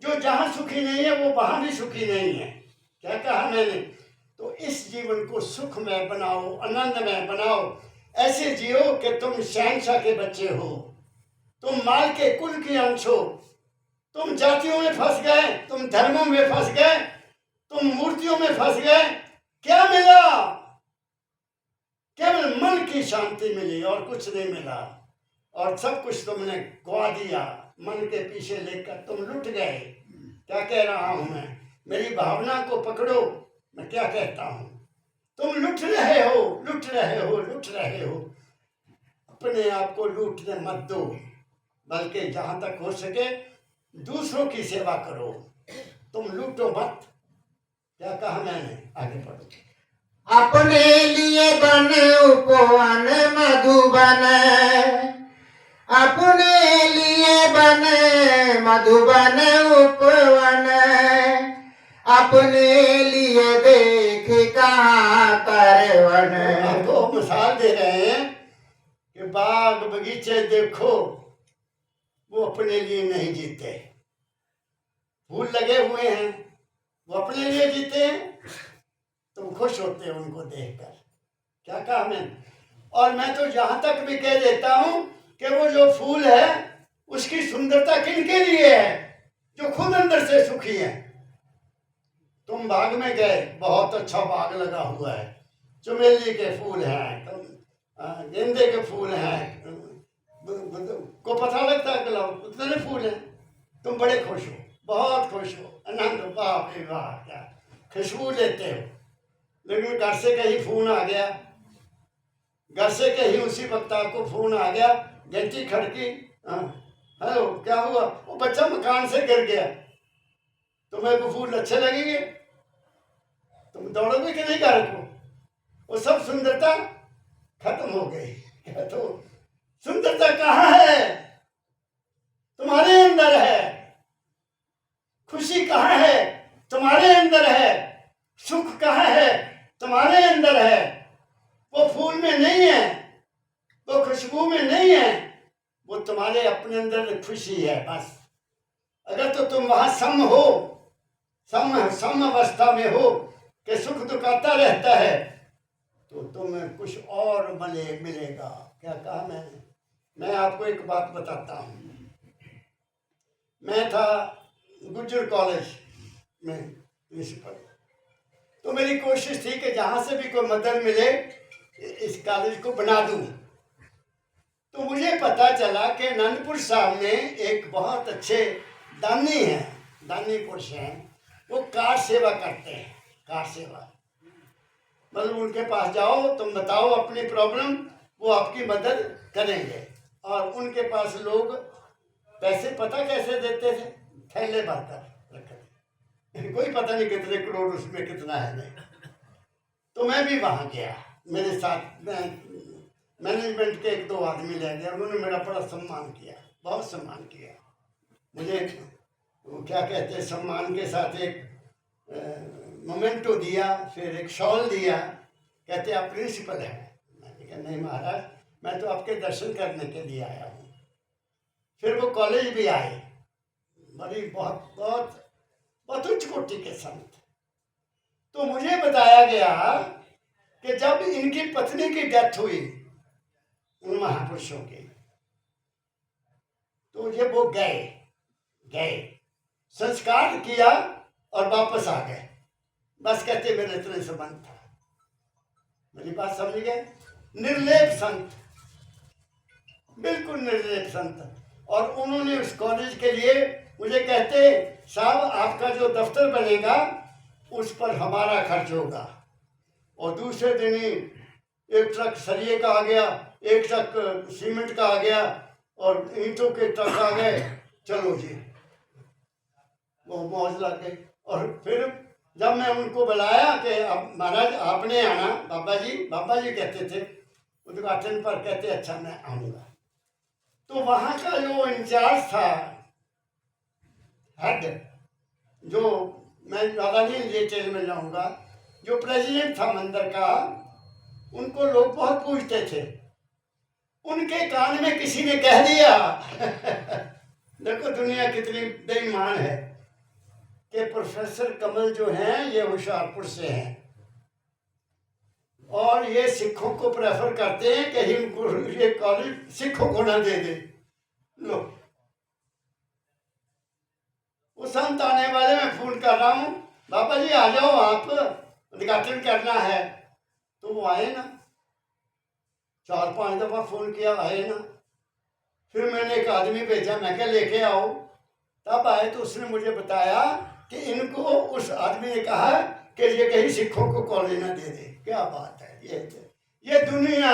जो जहां सुखी नहीं है वो वहां भी सुखी नहीं है। क्या कहा मैंने? तो इस जीवन को सुखमय बनाओ, आनंदमय बनाओ, ऐसे जियो कि तुम शहंशाह के बच्चे हो, तुम माल के कुल की अंश हो। तुम जातियों में फंस गए, तुम धर्मों में फंस गए, तुम मूर्तियों में फंस गए, क्या मिला? केवल मन की शांति मिली और कुछ नहीं मिला, और सब कुछ तुमने गवा दिया। मन के पीछे लेकर तुम लुट गए। क्या कह रहा हूं मैं? मेरी भावना को पकड़ो, मैं क्या कहता हूं। तुम लुट रहे हो, लुट रहे हो, लुट रहे हो। अपने आप को लूटने मत दो, बल्कि जहां तक हो सके दूसरों की सेवा करो, तुम लूटो मत। क्या कहा मैंने? आगे पढ़ो। अपने लिए बन उपवन मधुबन, अपने लिए बन मधुबन उपवन, अपने लिए देख कहाँ करवन। आपको मिसाल दे रहे हैं कि बाग बगीचे देखो, वो अपने लिए नहीं जीते। फूल लगे हुए हैं, वो अपने लिए जीते हैं, तुम खुश होते हो उनको देखकर। क्या कहा मैंने? और मैं तो यहाँ तक भी कह देता हूँ कि वो जो फूल है उसकी सुंदरता किनके लिए है? जो खुद अंदर से सुखी है। तुम बाग में गए, बहुत अच्छा बाग लगा हुआ है, चमेली के फूल हैं, गेंदे के फूल हैं, को पता लगता है गुलाब कितने फूल हैं, तुम बड़े खुश हो, बहुत खुश हो, आनंद, वाह रे वाह, क्या खुशबू लेते हो। लेकिन घर से कहीं फोन आ गया, घर से कहीं उसी वक्त आपको फोन आ गया, घंटी खड़की, हेलो क्या हुआ? वो बच्चा मकान से गिर गया, तुम्हें वो फूल अच्छे लगेंगे? तुम दौड़ोगे कि नहीं घर को? वो सब सुंदरता खत्म हो गई। तो सुंदरता कहाँ है? तुम्हारे अंदर है। खुशी कहाँ है? तुम्हारे अंदर है। सुख कहाँ है? तुम्हारे अंदर है। वो फूल में नहीं है, वो खुशबू में नहीं है, वो तुम्हारे अपने अंदर खुशी है बस। अगर तो तुम वहां सम हो, सम अवस्था में हो कि सुख दुख आता रहता है, तो तुम्हें कुछ और मिलेगा। क्या कहा मैंने? मैं आपको एक बात बताता हूँ। मैं था गुज्जर कॉलेज में प्रिंसिपल, तो मेरी कोशिश थी कि जहाँ से भी कोई मदद मिले इस कॉलेज को बना दूँ। तो मुझे पता चला कि आनंदपुर साहब में एक बहुत अच्छे दानी हैं, दानी पुरुष हैं, वो कार सेवा करते हैं। कार सेवा मतलब उनके पास जाओ, तुम बताओ अपनी प्रॉब्लम, वो आपकी मदद करेंगे। और उनके पास लोग पैसे पता कैसे देते थे? थैले भरकर रखते, कोई पता नहीं कितने करोड़ उसमें कितना है नहीं। तो मैं भी वहाँ गया, मेरे साथ मैनेजमेंट के एक दो आदमी ले गए, उन्होंने मेरा बड़ा सम्मान किया, बहुत सम्मान किया मुझे। वो क्या कहते हैं, सम्मान के साथ एक मोमेंटो दिया, फिर एक शॉल दिया, कहते आप प्रिंसिपल हैं। मैंने कहा नहीं महाराज, मैं तो आपके दर्शन करने के लिए आया हूँ। फिर वो कॉलेज भी आए, बड़ी बहुत बहुत बहुत उच्च कोटि के संत। तो मुझे बताया गया कि जब इनकी पत्नी की डेथ हुई उन महापुरुषों की, तो ये वो गए संस्कार किया और वापस आ गए। बस कहते मेरे इतने संबंध था। मेरी बात समझ गए? निर्लेप संत, बिल्कुल निर्लेप संत। और उन्होंने उस कॉलेज के लिए मुझे कहते साहब आपका जो दफ्तर बनेगा उस पर हमारा खर्च होगा। और दूसरे दिन ही एक ट्रक सरिये का आ गया, एक ट्रक सीमेंट का आ गया और ईंटों के ट्रक आ गए। चलो जी, वो मौज लग गई। और फिर जब मैं उनको बुलाया कि अब महाराज आपने आना, बाबा जी कहते थे उद्घाटन पर, कहते अच्छा मैं आऊँगा। तो वहाँ का जो इंचार्ज था, हेड, जो मैं ज़्यादा नहीं डिटेल में जाऊँगा, जो प्रेसिडेंट था मंदिर का, उनको लोग बहुत पूछते थे। उनके कान में किसी ने कह दिया देखो दुनिया कितनी बेईमान है, कि प्रोफेसर कमल जो हैं ये होशियारपुर से हैं और ये सिखों को प्रेफर करते हैं कि इनको ये कॉलेज सिखों को ना दे दे। लो, उस संत आने वाले मैं फोन कर रहा हूँ, बाबा जी आ जाओ, आप उद्घाटन करना है। तो वो आए ना, 4-5 दफा फोन किया, आए ना। फिर मैंने एक आदमी भेजा, मैं क्या लेके आओ। तब आए तो उसने मुझे बताया कि इनको उस आदमी ने कहा कि ये कहीं सिखों को कॉलेज ना दे दे। क्या बात है, ये दुनिया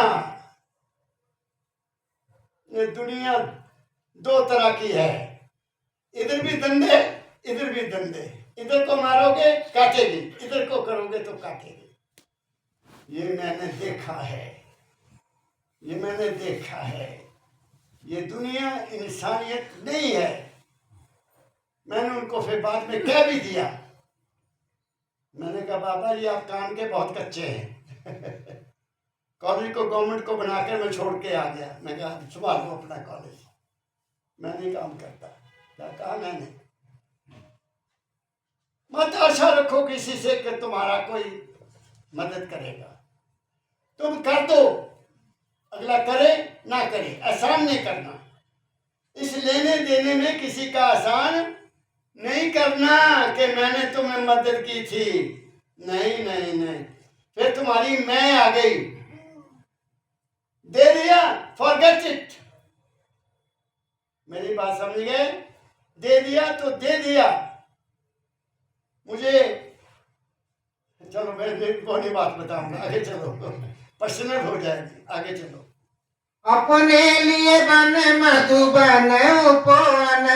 दो तरह की है, इधर भी धंधे, इधर भी धंधे। इधर को मारोगे काटेगी, इधर को करोगे तो काटेगी। ये मैंने देखा है, ये दुनिया इंसानियत नहीं है। मैंने उनको फिर बाद में कह भी दिया मैंने कहा बाबा जी आप काम के बहुत कच्चे हैं। कॉलेज को गवर्नमेंट को बनाकर मैं छोड़ के आ गया। मैं कहा संभाल लो अपना कॉलेज, मैं नहीं काम करता। क्या कहा मैंने, मत आशा रखो किसी से कि तुम्हारा कोई मदद करेगा। तुम कर दो, अगला करे ना करे, एहसान नहीं करना। इस लेने देने में किसी का एहसान नहीं करना कि मैंने तुम्हें मदद की थी। नहीं नहीं नहीं, फिर तुम्हारी मैं आ गई, दे दिया, फॉरगेट इट। मेरी बात समझ गए? दे दिया तो दे दिया। मुझे चलो मैं एक कौन बात बताऊंगा, आगे चलो, पर्सनल हो जाएगी, आगे चलो। अपने लिए बन मधुबन उपवन,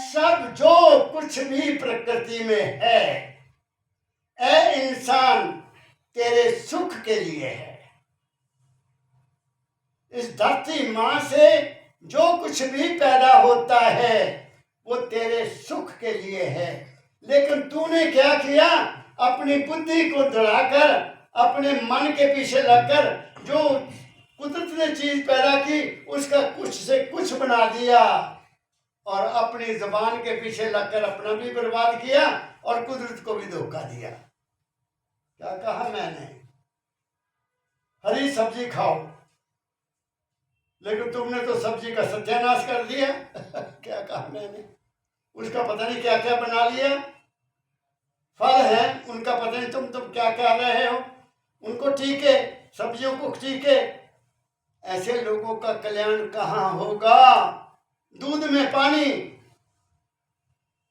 सब जो कुछ भी प्रकृति में है ए इंसान तेरे सुख के लिए है। इस धरती माँ से जो कुछ भी पैदा होता है वो तेरे सुख के लिए है। लेकिन तूने क्या किया, अपनी बुद्धि को दौड़ाकर, अपने मन के पीछे लगकर जो कुदरत ने चीज पैदा की उसका कुछ से कुछ बना दिया, और अपनी जबान के पीछे लगकर अपना भी बर्बाद किया और कुदरत को भी धोखा दिया। क्या कहा मैंने, हरी सब्जी खाओ, लेकिन तुमने तो सब्जी का सत्यानाश कर दिया। क्या कहा मैंने, उसका पता नहीं क्या क्या बना लिया। फल है उनका पता नहीं तुम क्या क्या रहे हो, उनको ठीक है, सब्जियों को ठीक है। ऐसे लोगों का कल्याण कहाँ होगा? दूध में पानी,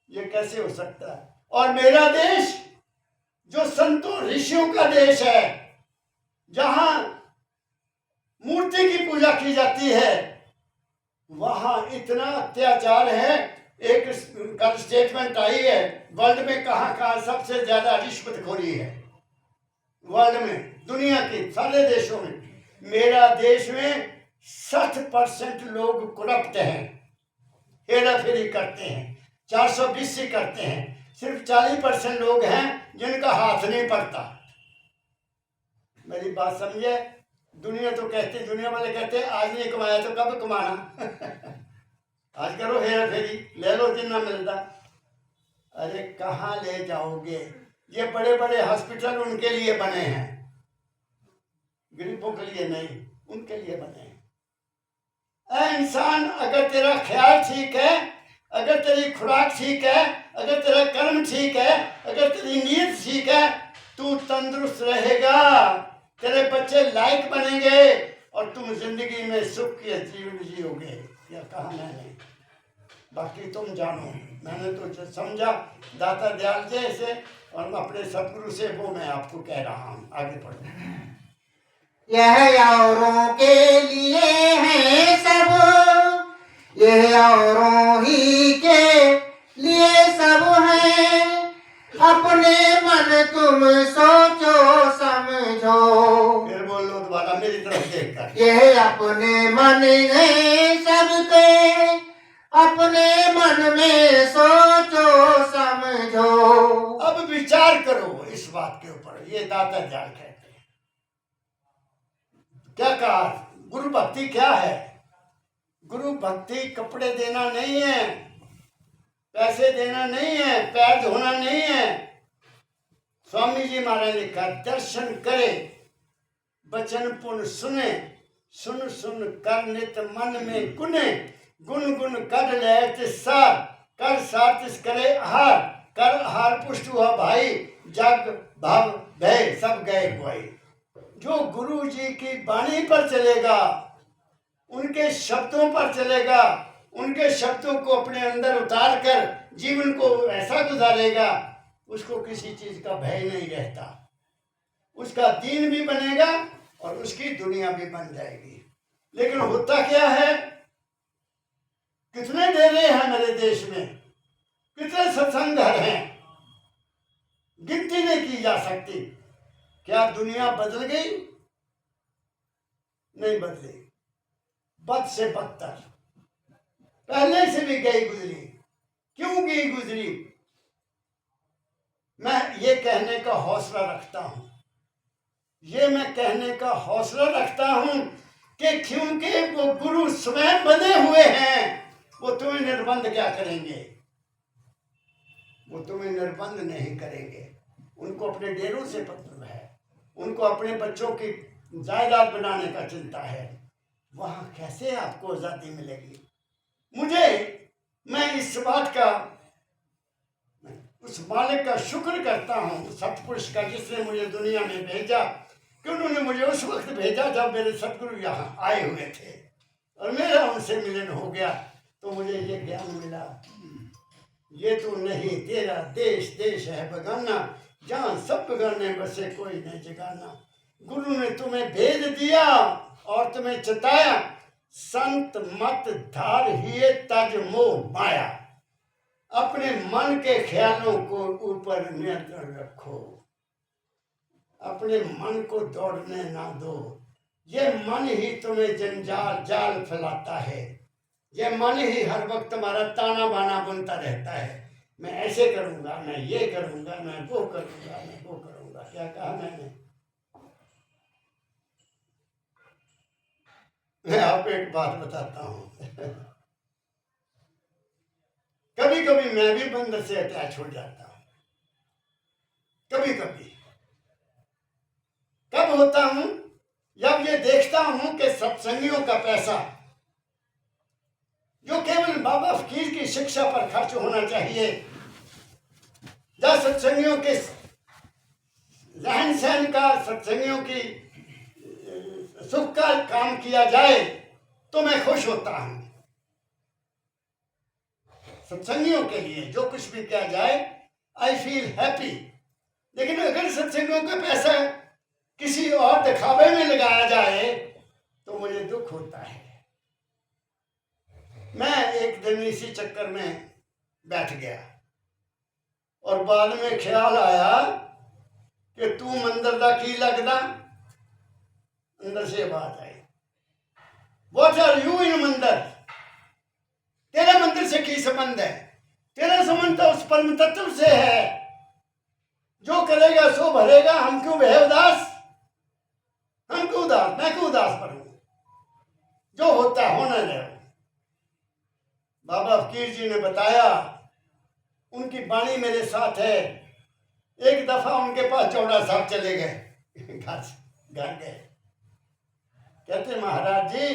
ये कैसे हो सकता है? और मेरा देश जो संतों ऋषियों का देश है, जहां मूर्ति की पूजा की जाती है, वहां इतना अत्याचार है। एक कल स्टेटमेंट आई है, वर्ल्ड में कहां सबसे ज्यादा रिश्वतखोरी है वर्ल्ड में, दुनिया के सारे देशों में। मेरा देश में 60% लोग करप्ट हैं, हेरा फेरी करते हैं, 420 करते हैं। सिर्फ 40% लोग हैं जिनका हाथ नहीं पड़ता। मेरी बात समझे? दुनिया तो कहती, दुनिया वाले कहते हैं आज नहीं कमाया तो कब कमाना। आज करो हेरा फेरी, ले लो जितना मिलता। अरे कहाँ ले जाओगे? ये बड़े बड़े हॉस्पिटल उनके लिए बने हैं, गरीबों के लिए नहीं, उनके लिए बने हैं। ऐ इंसान, अगर तेरा ख्याल ठीक है, अगर तेरी खुराक ठीक है, अगर तेरा कर्म ठीक है, अगर तेरी नीयत ठीक है, तू तंदुरुस्त रहेगा, तेरे बच्चे लायक बनेंगे और तुम जिंदगी में सुख के जीवन जियोगे। यह कहा मैंने, बाकी तुम जानो। मैंने तो समझा दाता दयाल जैसे और अपने सदगुरु से, वो मैं आपको कह रहा हूँ। आगे पढ़ो। यह औरों के लिए है सब, यह औरों ही के लिए सब है। अपने मन तुम सोचो समझो, फिर बोल लो दोबारा मेरी तरफ देखकर। यह अपने मन है सबके, अपने मन में सोचो समझो। अब विचार करो इस बात के ऊपर। ये दाता दयाल कहते हैं। क्या कहा? गुरु भक्ति क्या है? गुरु भक्ति कपड़े देना नहीं है, पैसे देना नहीं है, पैर धोना नहीं है। स्वामी जी महाराज ने कहा दर्शन करे, बचन पुन सुने, सुन सुन कर नित मन में गुने, गुन गुन कर ले सार, कर सार तिस करे आहार, कर आहार पुष्ट हुआ भाई, जग भाव भय सब गए कोई। जो गुरु जी की वाणी पर चलेगा, उनके शब्दों पर चलेगा, उनके शब्दों को अपने अंदर उतार कर जीवन को ऐसा गुजारेगा, उसको किसी चीज का भय नहीं रहता। उसका दीन भी बनेगा और उसकी दुनिया भी बन जाएगी। लेकिन होता क्या है? कितने डेरे हैं मेरे देश में, कितने सत्संग घर हैं, गिनती नहीं की जा सकती। क्या दुनिया बदल गई? नहीं बदली, बद से बदतर, पहले से भी गई गुजरी। क्यों गई गुजरी? मैं ये कहने का हौसला रखता हूँ, ये मैं कहने का हौसला रखता हूँ कि क्योंकि वो गुरु स्वयं बने हुए हैं, वो तुम्हें निर्बंध क्या करेंगे, वो तुम्हें निर्बंध नहीं करेंगे। उनको अपने डेरों से मतलब है, उनको अपने बच्चों की जायदाद बनाने का चिंता है। वहाँ कैसे आपको आज़ादी मिलेगी? मैं इस बात का, उस मालिक का शुक्र करता हूँ, सतपुरुष का, जिसने मुझे दुनिया में भेजा, कि उन्होंने मुझे उस वक्त भेजा जब मेरे सतगुरु यहाँ आए हुए थे और मेरा उनसे मिलन हो गया, तो मुझे ये ज्ञान मिला, ये तो नहीं तेरा देश देश है बगाना, जहाँ सब बगाने बसे कोई नहीं जगाना। गुरु ने तुम्हें भेज दिया और तुम्हें चिताया, संत मत धार हिए तज मोह माया। अपने मन के ख्यालों को ऊपर नियंत्रण रखो, अपने मन को दौड़ने ना दो। ये मन ही तुम्हें जंजाल जाल फैलाता है, ये मन ही हर वक्त तुम्हारा ताना बाना बुनता रहता है। मैं ऐसे करूंगा, मैं ये करूंगा, मैं वो करूंगा, मैं वो करूंगा। क्या कहा मैंने? मैं आपको एक बात बताता हूँ कभी कभी मैं भी बंदर से अटैच हो जाता हूँ, कभी कभी। कब होता हूँ? जब ये देखता हूँ कि सत्संगियों का पैसा जो केवल बाबा फकीर की शिक्षा पर खर्च होना चाहिए, जब सत्संगियों के रहन सहन का, सत्संगियों की सुख का काम किया जाए, तो मैं खुश होता हूँ। सत्संगियों के लिए जो कुछ भी किया जाए, आई फील हैप्पी। लेकिन अगर सत्संगियों का पैसा किसी और दिखावे में लगाया जाए तो मुझे दुख होता है। मैं एक दिन इसी चक्कर में बैठ गया और बाद में ख्याल आया कि तू मंदिर का की लगदा। अंदर से आवाज आई, व्हाट आर यू इन मंदिर? तेरा मंदिर से की संबंध है? तेरा संबंध तो उस परम तत्व से है, जो करेगा सो भरेगा। हम क्यों भय उदास? हम क्यों उदास? मैं क्यों उदास पढ़ूं? जो होता होने दो। बाबा फकीर जी ने बताया, उनकी वाणी मेरे साथ है। एक दफा उनके पास चौड़ा साहब चले गए, घर गए, कहते महाराज जी,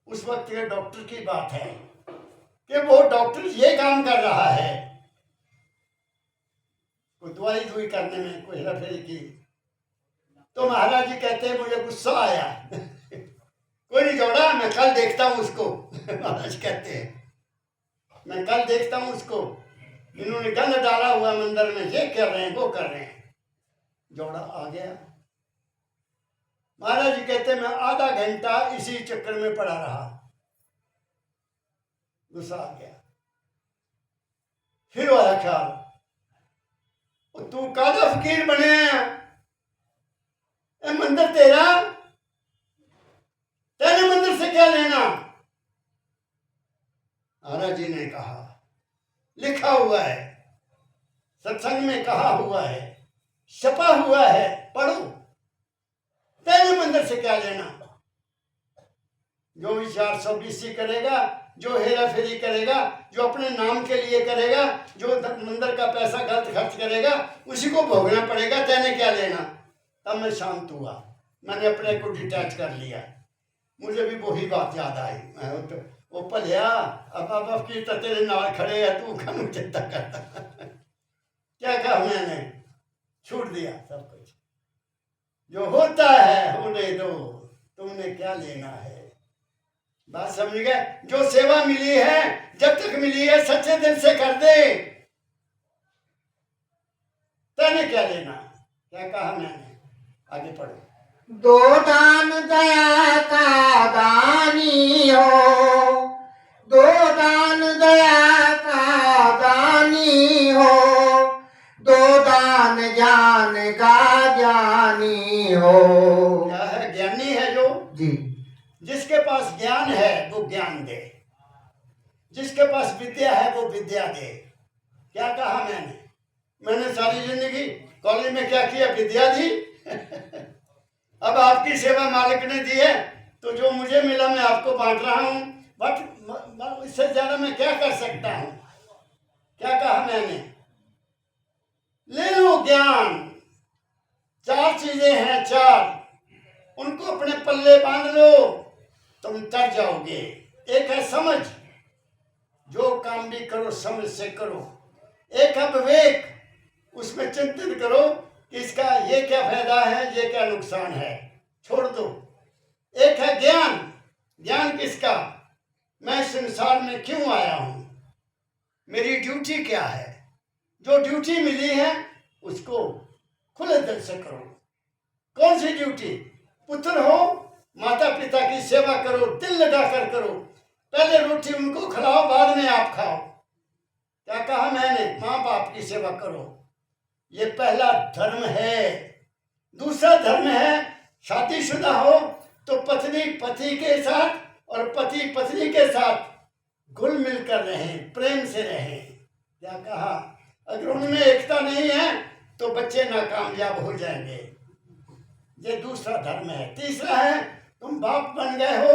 उस वक्त के डॉक्टर की बात है कि वो डॉक्टर ये काम कर रहा है, कोई दवाई करने में कोई हेराफेरी की। तो महाराज जी कहते हैं मुझे गुस्सा आया कोई नहीं चौड़ा, मैं कल देखता हूँ उसको महाराज कहते हैं मैं कल देखता हूँ उसको, इन्होंने गंद डाला हुआ मंदिर में, ये कर रहे हैं वो कर रहे हैं। जोड़ा आ गया। महाराज जी कहते मैं आधा घंटा इसी चक्कर में पड़ा रहा, गुस्सा आ गया। फिर आया ख्याल, तू कादा फकीर बने, ये मंदिर तेरा, तेरे मंदिर से क्या लेना? महाराज जी ने कहा, लिखा हुआ है, सत्संग में कहा हुआ है, छपा हुआ है, पढ़ो। तेरे मंदिर से क्या लेना? जो विचार 120 करेगा, जो हेरा फेरी करेगा, जो अपने नाम के लिए करेगा, जो मंदिर का पैसा गलत खर्च करेगा, उसी को भोगना पड़ेगा। तेने क्या लेना? तब मैं शांत हुआ, मैंने अपने को डिटैच कर लिया। मुझे भी वही बात याद आई। मैं तो वो भलिया, अब बाबा की तेरे नाल खड़े है, तू क्यों चिंता करता क्या कहा मैंने? छूट दिया सब कुछ। जो होता है होने दो, तुमने क्या लेना है? बात समझ गए? जो सेवा मिली है, जब तक मिली है सच्चे दिल से कर दे। तेने क्या लेना? क्या कहा मैंने? आगे पढ़ो। दो दान दया का दानी हो, दो दान दया का दानी हो, दो दान ज्ञान का ज्ञानी हो। क्या है? ज्ञानी है जो जी, जिसके पास ज्ञान है वो ज्ञान दे, जिसके पास विद्या है वो विद्या दे। क्या कहा मैंने सारी जिंदगी कॉलेज में क्या किया, विद्या दी। अब आपकी सेवा मालिक ने दी है, तो जो मुझे मिला मैं आपको बांट रहा हूँ। बट इससे ज्यादा मैं क्या कर सकता हूँ? क्या कहा मैंने? ले लो ज्ञान। 4 चीजें हैं, 4, उनको अपने पल्ले बांध लो, तुम तर जाओगे। एक है समझ, जो काम भी करो समझ से करो। एक है विवेक, उसमें चिंतन करो कि इसका ये क्या फायदा है, ये क्या नुकसान है, छोड़ दो। एक है ज्ञान। ज्ञान किसका? मैं संसार में क्यों आया हूं, मेरी ड्यूटी क्या है। जो ड्यूटी मिली है उसको खुले दिल से करो। कौन सी ड्यूटी? पुत्र हो, माता पिता की सेवा करो, दिल लगाकर करो। पहले रोटी उनको खिलाओ, बाद में आप खाओ। क्या कहा मैंने? माँ बाप की सेवा करो, ये पहला धर्म है। दूसरा धर्म है, शादीशुदा हो तो पत्नी पति के साथ और पति पत्नी के साथ घुल मिल कर रहें, प्रेम से रहें। क्या कहा? अगर उनमें एकता नहीं है तो बच्चे नाकामयाब हो जाएंगे। ये दूसरा धर्म है। तीसरा है, तुम बाप बन गए हो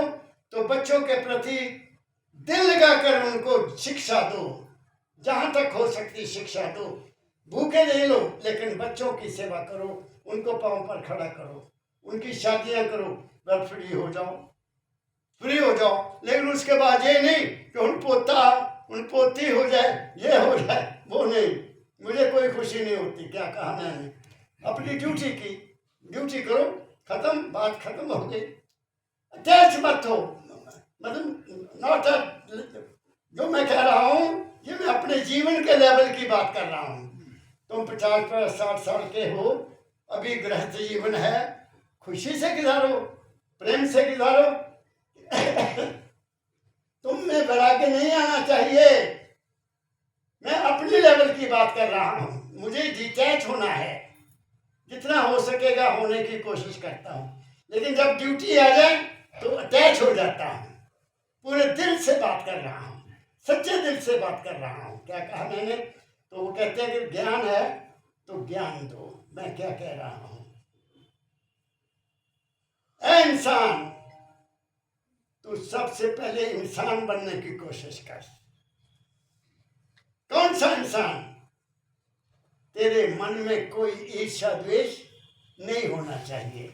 तो बच्चों के प्रति दिल लगाकर उनको शिक्षा दो, जहां तक हो सकती शिक्षा दो। भूखे नहीं लो, लेकिन बच्चों की सेवा करो, उनको पांव पर खड़ा करो, उनकी शादियां करो, वह फ्री हो जाओ, फ्री हो जाओ। लेकिन उसके बाद ये नहीं कि उन पोता उन पोती हो जाए, ये हो जाए, वो नहीं, मुझे कोई खुशी नहीं होती। क्या कहा मैंने? अपनी ड्यूटी की, ड्यूटी करो, खत्म, बात खत्म हो गई। अटैच मत हो, मतलब नॉट, जो मैं कह रहा हूँ ये मैं अपने जीवन के लेवल की बात कर रहा हूँ। तुम 50-60 के हो, अभी गृहस्थ जीवन है, खुशी से गुजारो, प्रेम से गुजारो। तुम में वैराग्य नहीं आना चाहिए। मैं अपनी लेवल की बात कर रहा हूँ, मुझे डिटैच होना है, जितना हो सकेगा होने की कोशिश करता हूँ। लेकिन जब ड्यूटी आ जाए तो अटैच हो जाता हूँ। पूरे दिल से बात कर रहा हूँ, सच्चे दिल से बात कर रहा हूँ। क्या कहा मैंने? तो वो कहते हैं कि ज्ञान है तो ज्ञान दो। मैं क्या कह रहा हूँ? ऐ इंसान, तू सबसे पहले इंसान बनने की कोशिश कर। कौन सा इंसान? तेरे मन में कोई ईर्ष्या द्वेष नहीं होना चाहिए,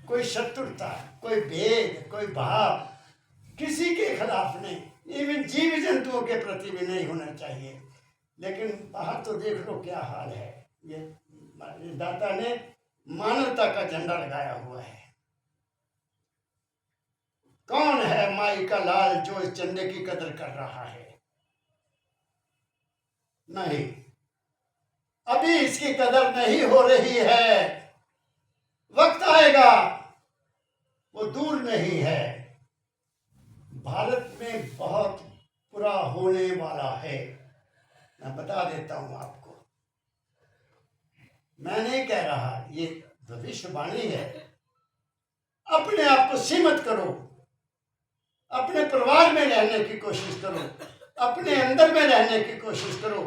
कोई शत्रुता, कोई भेद, कोई भाव किसी के खिलाफ नहीं, इवन जीव जंतुओं के प्रति भी नहीं होना चाहिए। लेकिन बाहर तो देख लो क्या हाल है। ये दाता ने मानवता का झंडा लगाया हुआ है। कौन है माई का लाल जो इस झंडे की कदर कर रहा है? नहीं, अभी इसकी कदर नहीं हो रही है। वक्त आएगा, वो दूर नहीं है। भारत में बहुत बुरा होने वाला है, मैं बता देता हूं आपको। मैं नहीं कह रहा, ये भविष्यवाणी है। अपने आप को सीमित करो, अपने परिवार में रहने की कोशिश करो, अपने अंदर में रहने की कोशिश करो।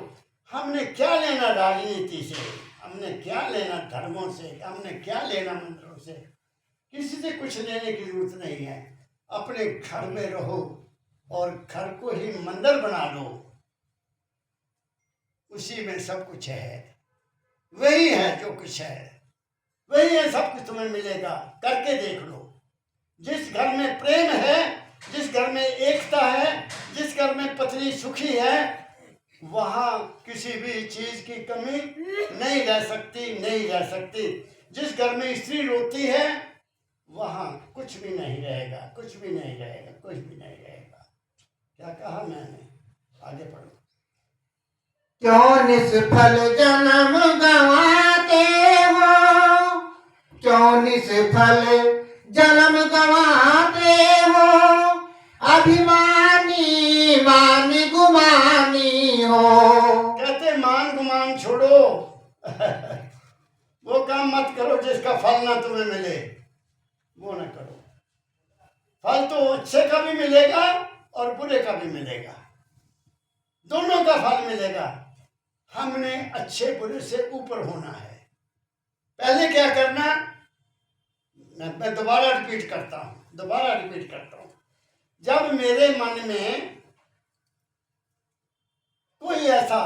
हमने क्या लेना राजनीति से, हमने क्या लेना धर्मों से, हमने क्या लेना मंदिरों से? किसी से कुछ लेने की जरूरत नहीं है। अपने घर में रहो और घर को ही मंदिर बना लो, उसी में सब कुछ है। वही है जो कुछ है, वही है, सब कुछ तुम्हें मिलेगा। करके देख लो। जिस घर में प्रेम है, जिस घर में एकता है, जिस घर में पत्नी सुखी है, वहां किसी भी चीज की कमी नहीं रह सकती, नहीं रह सकती। जिस घर में स्त्री रोती है, वहां कुछ भी नहीं रहेगा, कुछ भी नहीं रहेगा, कुछ भी नहीं रहेगा। क्या कहा मैंने? आगे पढ़ो। क्यों निष्फल जन्म गवाते हो, क्यों निष्फल जन्म गवाते हो, अभिमानी मान गुमानी हो। कहते मान गुमान छोड़ो। वो काम मत करो जिसका फल ना तुम्हें मिले, वो ना करो। फल तो अच्छे का भी मिलेगा और बुरे का भी मिलेगा, दोनों का फल मिलेगा। हमने अच्छे बुरे से ऊपर होना है। पहले क्या करना, मैं दोबारा रिपीट करता हूं, जब मेरे मन में कोई ऐसा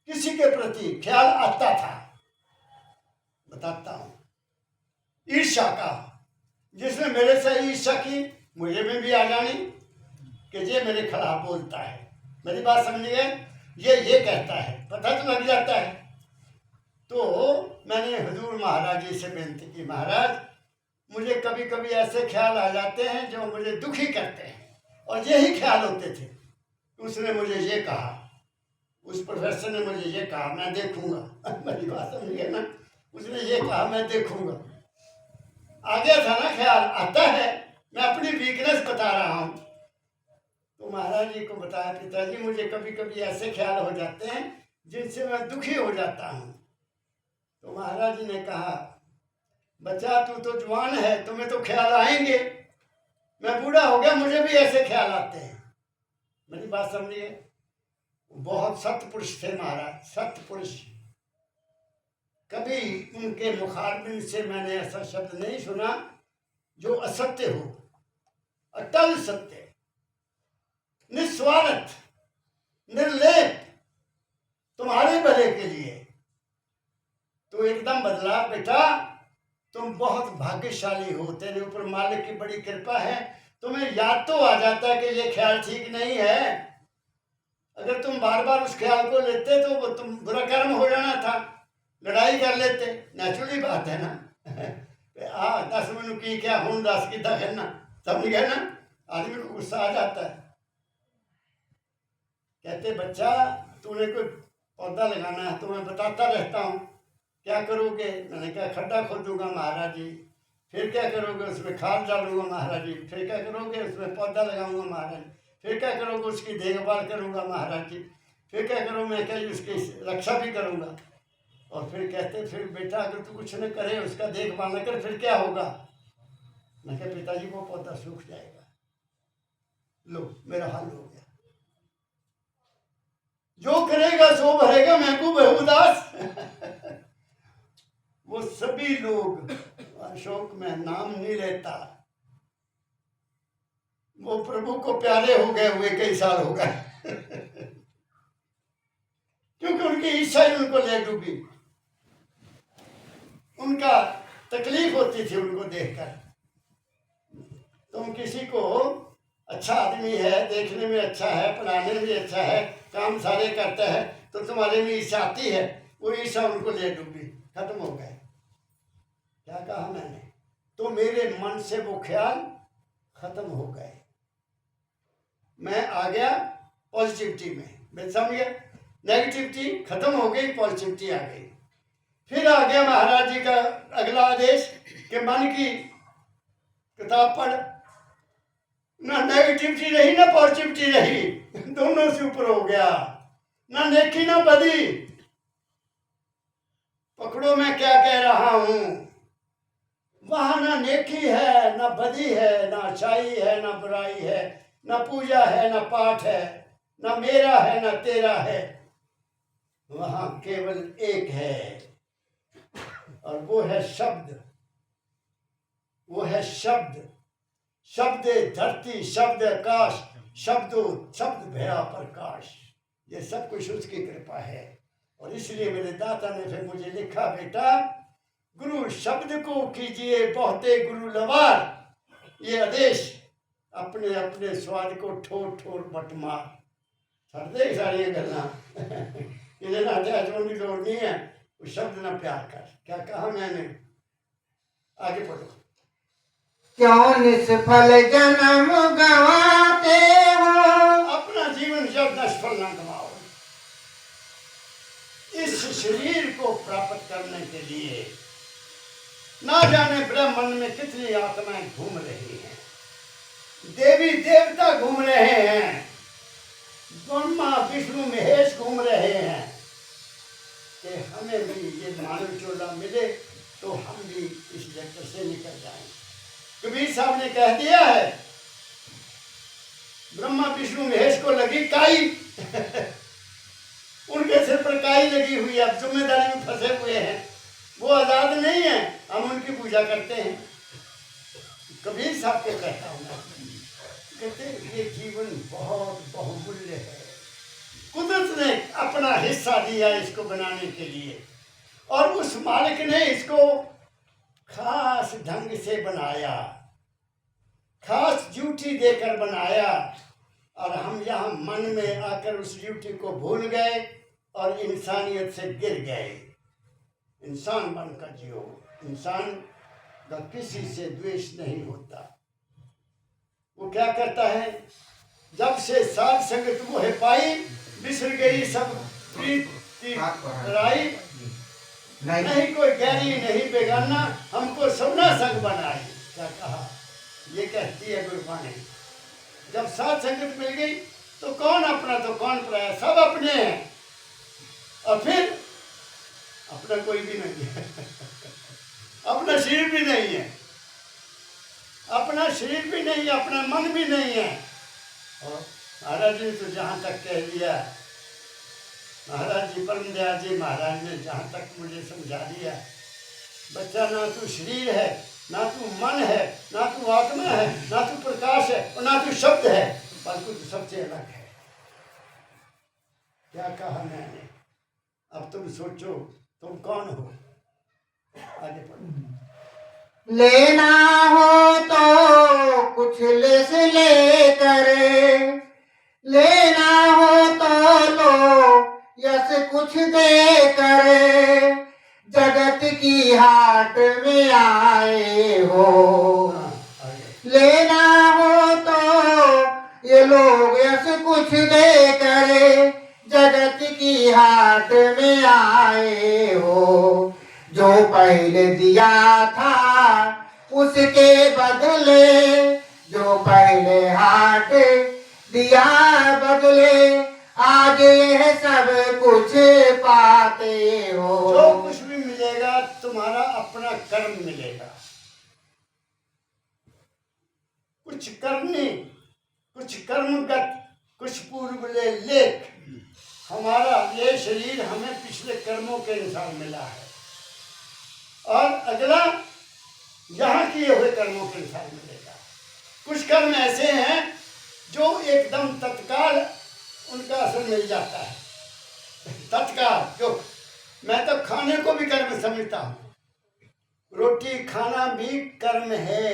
किसी के प्रति ख्याल आता था, बताता हूं, ईर्ष्या का, जिसने मेरे से ईर्ष्या की, मुझे में भी आ जानी कि ये मेरे खिलाफ बोलता है, मेरी बात समझिए, ये कहता है, पता तो लग जाता है। तो मैंने हुजूर महाराज जी से बेनती की, महाराज मुझे कभी कभी ऐसे ख्याल आ जाते हैं जो मुझे दुखी करते हैं, और यही ख्याल होते थे। उसने मुझे ये कहा, उस प्रोफेसर ने मुझे ये कहा, मैं देखूंगा मेरी बात समझिए ना, उसने ये कहा मैं देखूंगा। आ गया था ना ख्याल, आता है, मैं अपनी वीकनेस बता रहा हूँ। तो महाराज जी को बताया, पिताजी मुझे कभी कभी ऐसे ख्याल हो जाते हैं जिनसे मैं दुखी हो जाता हूँ। तो महाराज जी ने कहा, बच्चा तू तो जवान है, तुम्हें तो ख्याल आएंगे, मैं बूढ़ा हो गया, मुझे भी ऐसे ख्याल आते हैं। मेरी बात समझिए, बहुत सत्पुरुष थे महाराज, सत्पुरुष। कभी उनके मुखारबिन से मैंने ऐसा शब्द नहीं सुना जो असत्य हो, अटल सत्य, निस्वार्थ, निर्लेप, तुम्हारे भले के लिए। तो एकदम बदला, बेटा तुम बहुत भाग्यशाली हो, तेरे ऊपर मालिक की बड़ी कृपा है, तुम्हें याद तो आ जाता है कि ये ख्याल ठीक नहीं है। अगर तुम बार बार उस ख्याल को लेते तो वो तुम बुरा कर्म हो जाना था, लड़ाई कर लेते, नेचुरली बात है ना 10 मिनट की क्या हूं 10 की कहना, समझ गए ना, आदमी को गुस्सा आ जाता है। कहते बच्चा तूने कोई पौधा लगाना है तो मैं बताता रहता हूँ, क्या करोगे? मैंने कहा खड्डा खोदूंगा महाराज जी। फिर क्या करोगे? उसमें खाद डालूंगा महाराज जी। फिर क्या करोगे? उसमें पौधा लगाऊंगा महाराज जी। फिर क्या करोगे? उसकी देखभाल करूंगा महाराज जी। फिर क्या करूँ? मैं क्या उसकी रक्षा भी करूंगा। और फिर कहते फिर बेटा अगर तू कुछ न करे, उसका देखभाल न कर, फिर क्या होगा? मैं कहा पिताजी वो पौधा सूख जाएगा। लो मेरा हाल हो गया, जो करेगा सो भरेगा, महबूब है उदास वो सभी लोग, अशोक में नाम नहीं लेता, वो प्रभु को प्यारे हो गए हुए कई साल हो गए क्योंकि उनकी इच्छा ही उनको ले डूबी। उनका तकलीफ होती थी उनको देखकर। तुम किसी को अच्छा आदमी है, देखने में अच्छा है, पढ़ाने में भी अच्छा है, काम सारे करता है, तो तुम्हारे में ईर्ष्या आती है, वो ईर्ष्या उनको ले डूबी, खत्म हो गए। क्या कहा मैंने? तो मेरे मन से वो ख्याल खत्म हो गए, मैं आ गया पॉजिटिविटी में, समझ गया? नेगेटिविटी खत्म हो गई, पॉजिटिविटी आ गई। फिर आ गया महाराज जी का अगला आदेश कि मन की किताब पढ़। ना नेगेटिविटी रही ना पॉजिटिविटी रही, दोनों से ऊपर हो गया, ना नेकी ना बदी। पकड़ो मैं क्या कह रहा हूं, वहां ना नेकी है ना बदी है, ना अच्छाई है ना बुराई है, ना पूजा है ना पाठ है, ना मेरा है ना तेरा है, वहां केवल एक है, और वो है शब्द। वो है शब्द। शब्द धरती, शब्द आकाश, शब्द भया प्रकाश। ये सब कुछ उसकी कृपा है। और इसलिए मेरे दाता ने फिर मुझे लिखा, बेटा गुरु शब्द को कीजिए बहुते गुरु लवार। ये आदेश अपने अपने स्वाद को ठोर ठोर बट मार। छड़ दे सारी गल्ला ये ना अजमन की लोड़ नहीं है, उस शब्द ना प्यार कर। क्या कहा मैंने? आगे पढ़ो। क्यों निष्फल जन्म गवाते हो, अपना जीवन जब निष्फल न गवाओ। इस शरीर को प्राप्त करने के लिए ना जाने ब्रह्मांड में कितनी आत्माएं घूम रही हैं, देवी देवता घूम रहे हैं, ब्रह्मा विष्णु महेश घूम रहे हैं कि हमें भी ये मानव चोला मिले तो हम भी इस जगत से निकल जाएं। कबीर साहब ने कह दिया है, ब्रह्मा विष्णु महेश को लगी काई उनके सिर पर काई लगी हुई है, अब जिम्मेदारी में फंसे हुए हैं, वो आजाद नहीं है, हम उनकी पूजा करते हैं। कबीर साहब को कहता हूँ मैं, कहते हैं, ये जीवन बहुत बहुमूल्य है। कुदरत ने अपना हिस्सा दिया इसको बनाने के लिए, और उस मालिक ने इसको खास ढंग से बनाया, खास ड्यूटी देकर बनाया, और हम यहाँ मन में आकर उस ड्यूटी को भूल गए और इंसानियत से गिर गए। इंसान बनकर जियो, इंसान का किसी से द्वेष नहीं होता। वो क्या करता है, जब से साध संगत मोह पाई, बिसर गई सब प्रीति राई, नहीं कोई गैरी नहीं बेगाना, हमको सबना संग बनाई। क्या कहा, ये कहती है गुरबाणी। जब साध संगत मिल गई तो कौन अपना तो कौन पराया, सब अपने हैं, और फिर अपना कोई भी नहीं है अपना शरीर भी नहीं है, अपना शरीर भी नहीं है, अपना मन भी नहीं है। और महाराज ने तो जहाँ तक कह दिया, महाराज जी परम दयाल जी महाराज ने जहाँ तक मुझे समझा दिया, बच्चा ना तू शरीर है, ना तू मन है, ना तू आत्मा है, ना तू प्रकाश है, और ना तू शब्द है, परंतु तू सबसे अलग है। क्या कहा मैंने, अब तुम सोचो तुम कौन हो। आगे पढ़ो। लेना हो तो कुछ लेस लेकर, लेना हो तो लो यस कुछ देकर, जगत की हाट में आए हो। लेना हो तो ये लोग यस कुछ देकर, जगत की हाट में आए हो। जो पहले दिया था उसके बदले, जो पहले हाट दिया बदले, आज यह सब कुछ पाते हो। जो कुछ भी मिलेगा तुम्हारा अपना कर्म मिलेगा। कुछ करनी, कुछ कर्मगत, कुछ पूर्व लेख। हमारा ये शरीर हमें पिछले कर्मों के अनुसार मिला है, और अगला यहाँ किए हुए कर्मों के अनुसार मिलेगा। कुछ कर्म ऐसे हैं जो एकदम तत्काल उनका असर मिल जाता है, तत्काल। जो मैं तो खाने को भी कर्म समझता हूँ, रोटी खाना भी कर्म है।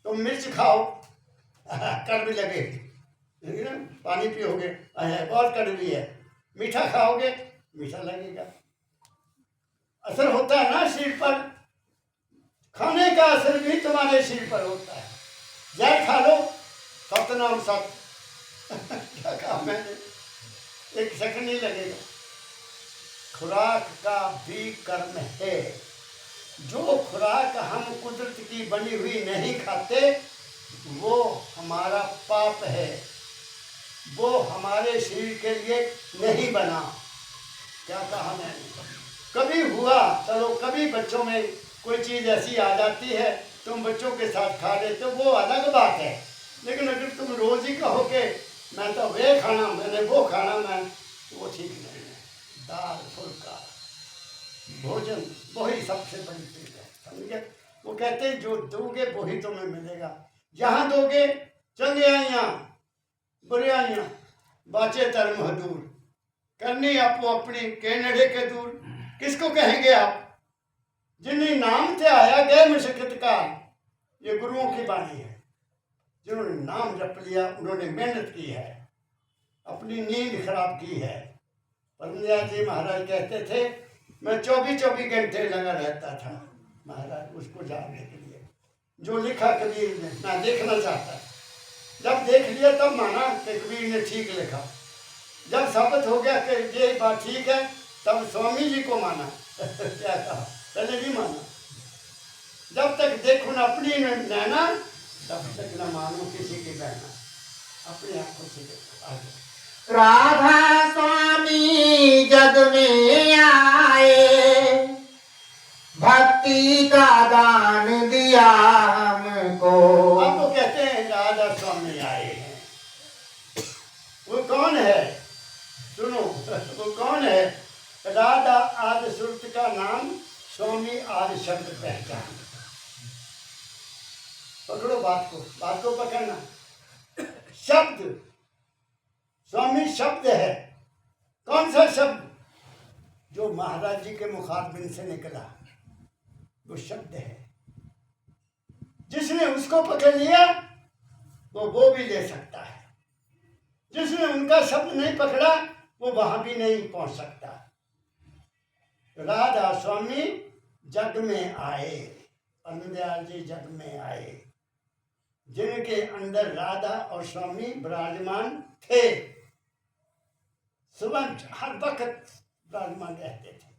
तो मिर्च खाओ कड़वी लगेगी, पानी पियोगे बहुत कड़वी है, मीठा खाओगे मीठा लगेगा। असर होता है ना शरीर पर, खाने का असर भी तुम्हारे शरीर पर होता है। जहर खा लो, सतनाम सत क्या कहा मैंने, एक सेकंड नहीं लगेगा। खुराक का भी कर्म है। जो खुराक हम कुदरत की बनी हुई नहीं खाते, वो हमारा पाप है, वो हमारे शरीर के लिए नहीं बना। क्या कहा मैंने, कभी हुआ, चलो कभी बच्चों में कोई चीज़ ऐसी आ जाती है, तुम बच्चों के साथ खा लेते हो, वो अलग बात है। लेकिन अगर तुम रोज ही कहोगे मैं तो वे खाना, मैंने वो खाना, मैं, वो ठीक नहीं है। दाल फुल्का भोजन वही सबसे बड़ी चीज़ है, समझे। वो कहते हैं जो दोगे वही तुम्हें मिलेगा। जहाँ दोगे चंगियाइयाँ बुराइयाँ बाचे धर्म हदूर, करनी आपो अपनी के नड़े के दूर। किसको कहेंगे आप, जिन्हें नाम से आया गए मशक्कत का। ये गुरुओं की बाणी है, जिन्होंने नाम जप लिया, उन्होंने मेहनत की है, अपनी नींद खराब की है। परमदयाल जी महाराज कहते थे मैं 24-24 घंटे लगा रहता था महाराज उसको जानने के लिए। जो लिखा कबीर ने मैं देखना चाहता, जब देख लिया तब माना कि कबीर ने ठीक लिखा। जब साबित हो गया कि ये बात ठीक है, तब स्वामी जी को माना क्या कहा, पहले नहीं माना। जब तक देखो ना अपनी नैना, तब तक न मानो किसी की बहना। अपने आंखों से देखो। आगे राधा स्वामी जग में आए, भक्ति का दान दिया हमको। अब वो कहते हैं राधा स्वामी आए हैं। वो कौन है, सुनो। वो कौन है? राधा आदि सुरत का नाम, स्वामी आदि शब्द पहचान। पकड़ो बात को पकड़ना। शब्द, स्वामी शब्द है। कौन सा शब्द? जो महाराज जी के मुखारबिन से निकला, वो शब्द है। जिसने उसको पकड़ लिया वो भी ले सकता है। जिसने उनका शब्द नहीं पकड़ा वो वहां भी नहीं पहुंच सकता। राधा स्वामी जग में आए, दयाल जी जग में आए, जिनके अंदर राधा और स्वामी विराजमान थे। सुबह हर वक्त विराजमान रहते थे।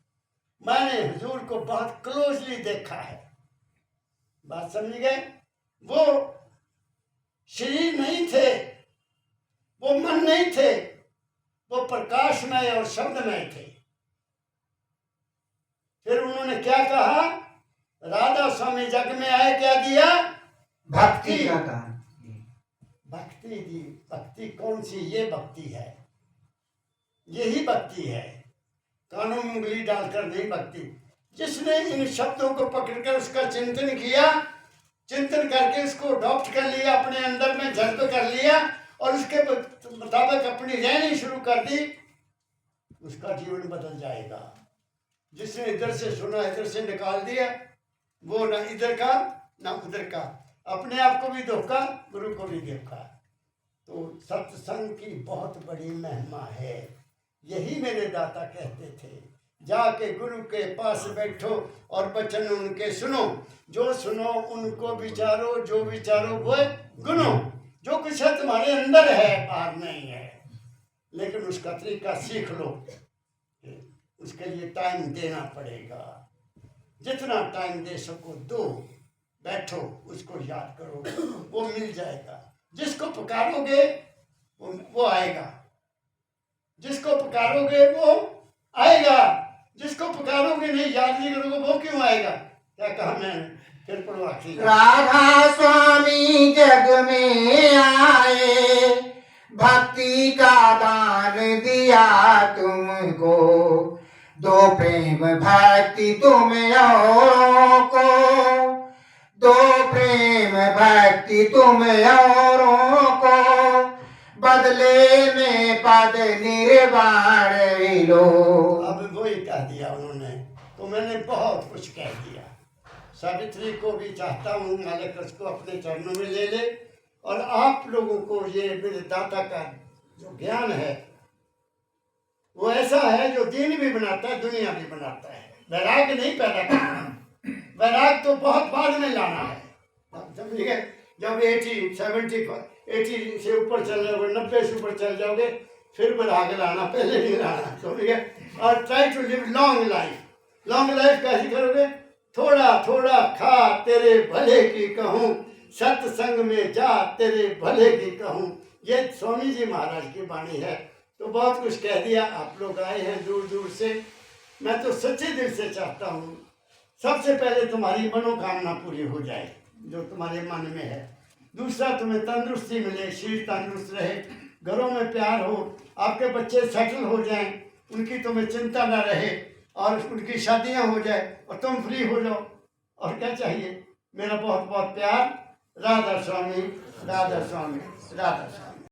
मैंने हुजूर को बहुत क्लोजली देखा है। बात समझ गए? वो शरीर नहीं थे, वो मन नहीं थे, वो प्रकाशमय और शब्दमय थे। फिर उन्होंने क्या कहा? राधा स्वामी जग में आए, क्या दिया? भक्ति का दान। भक्ति दी। भक्ति कौन सी? ये भक्ति है, यही भक्ति है। कानों में उंगली डालकर नहीं भक्ति। जिसने इन शब्दों को पकड़कर उसका चिंतन किया, चिंतन करके उसको अडॉप्ट कर लिया, अपने अंदर में जज्ब कर लिया और उसके मुताबिक अपनी रहनी शुरू कर दी, उसका जीवन बदल जाएगा। जिसने इधर से सुना इधर से निकाल दिया, वो ना इधर का ना उधर का, अपने आप को भी धोखा, गुरु को भी धोखा। तो सत्संग की बहुत बड़ी महिमा है। यही मेरे दाता कहते थे, जाके गुरु के पास बैठो और वचन उनके सुनो। जो सुनो उनको विचारो, जो विचारो वो गुनो। जो कुछ है तुम्हारे अंदर है, बाहर नहीं है, लेकिन उसका तरीका सीख लो। उसके लिए टाइम देना पड़ेगा। जितना टाइम दे सको दो, बैठो, उसको याद करो, वो मिल जाएगा। जिसको पुकारोगे वो आएगा, जिसको पुकारोगे वो आएगा, जिसको पुकारोगे नहीं, याद नहीं करोगे, वो क्यों आएगा? क्या कहा मैंने? फिर पढ़ो आखिरी। राधा स्वामी जग में आए, भक्ति का दान दिया तुमको, दो प्रेम भक्ति तुम औरों को, दो प्रेम भक्ति तुम औरों को, बदले में पद निर्वाण लो। अब वही कह दिया उन्होंने, तो मैंने बहुत कुछ कह दिया। सावित्री को भी चाहता हूँ मालिक उसको अपने चरणों में ले ले, और आप लोगों को ये मेरे दाता का जो ज्ञान है वो ऐसा है जो दीन भी बनाता है, दुनिया भी बनाता है। वैराग नहीं पैदा करना, वैराग तो बहुत बाद में लाना है। समझिए, जब 80 से ऊपर चल जाओगे, 90 से ऊपर चल जाओगे, फिर वैराग लाना, पहले नहीं लाना। समझिए, और try to live long life. Long life कैसे करोगे? थोड़ा थोड़ा खा तेरे भले की कहूँ, सत्संग में जा तेरे भले की कहूँ। ये स्वामी जी महाराज की वाणी है। तो बहुत कुछ कह दिया। आप लोग आए हैं दूर दूर से, मैं तो सच्चे दिल से चाहता हूँ सबसे पहले तुम्हारी मनोकामना पूरी हो जाए जो तुम्हारे मन में है। दूसरा, तुम्हें तंदुरुस्ती मिले, शरीर तंदुरुस्त रहे, घरों में प्यार हो, आपके बच्चे सेटल हो जाएं, उनकी तुम्हें चिंता न रहे, और उनकी शादियां हो जाए और तुम फ्री हो जाओ। और क्या चाहिए? मेरा बहुत बहुत प्यार। राधा स्वामी, राधा स्वामी, राधा स्वामी।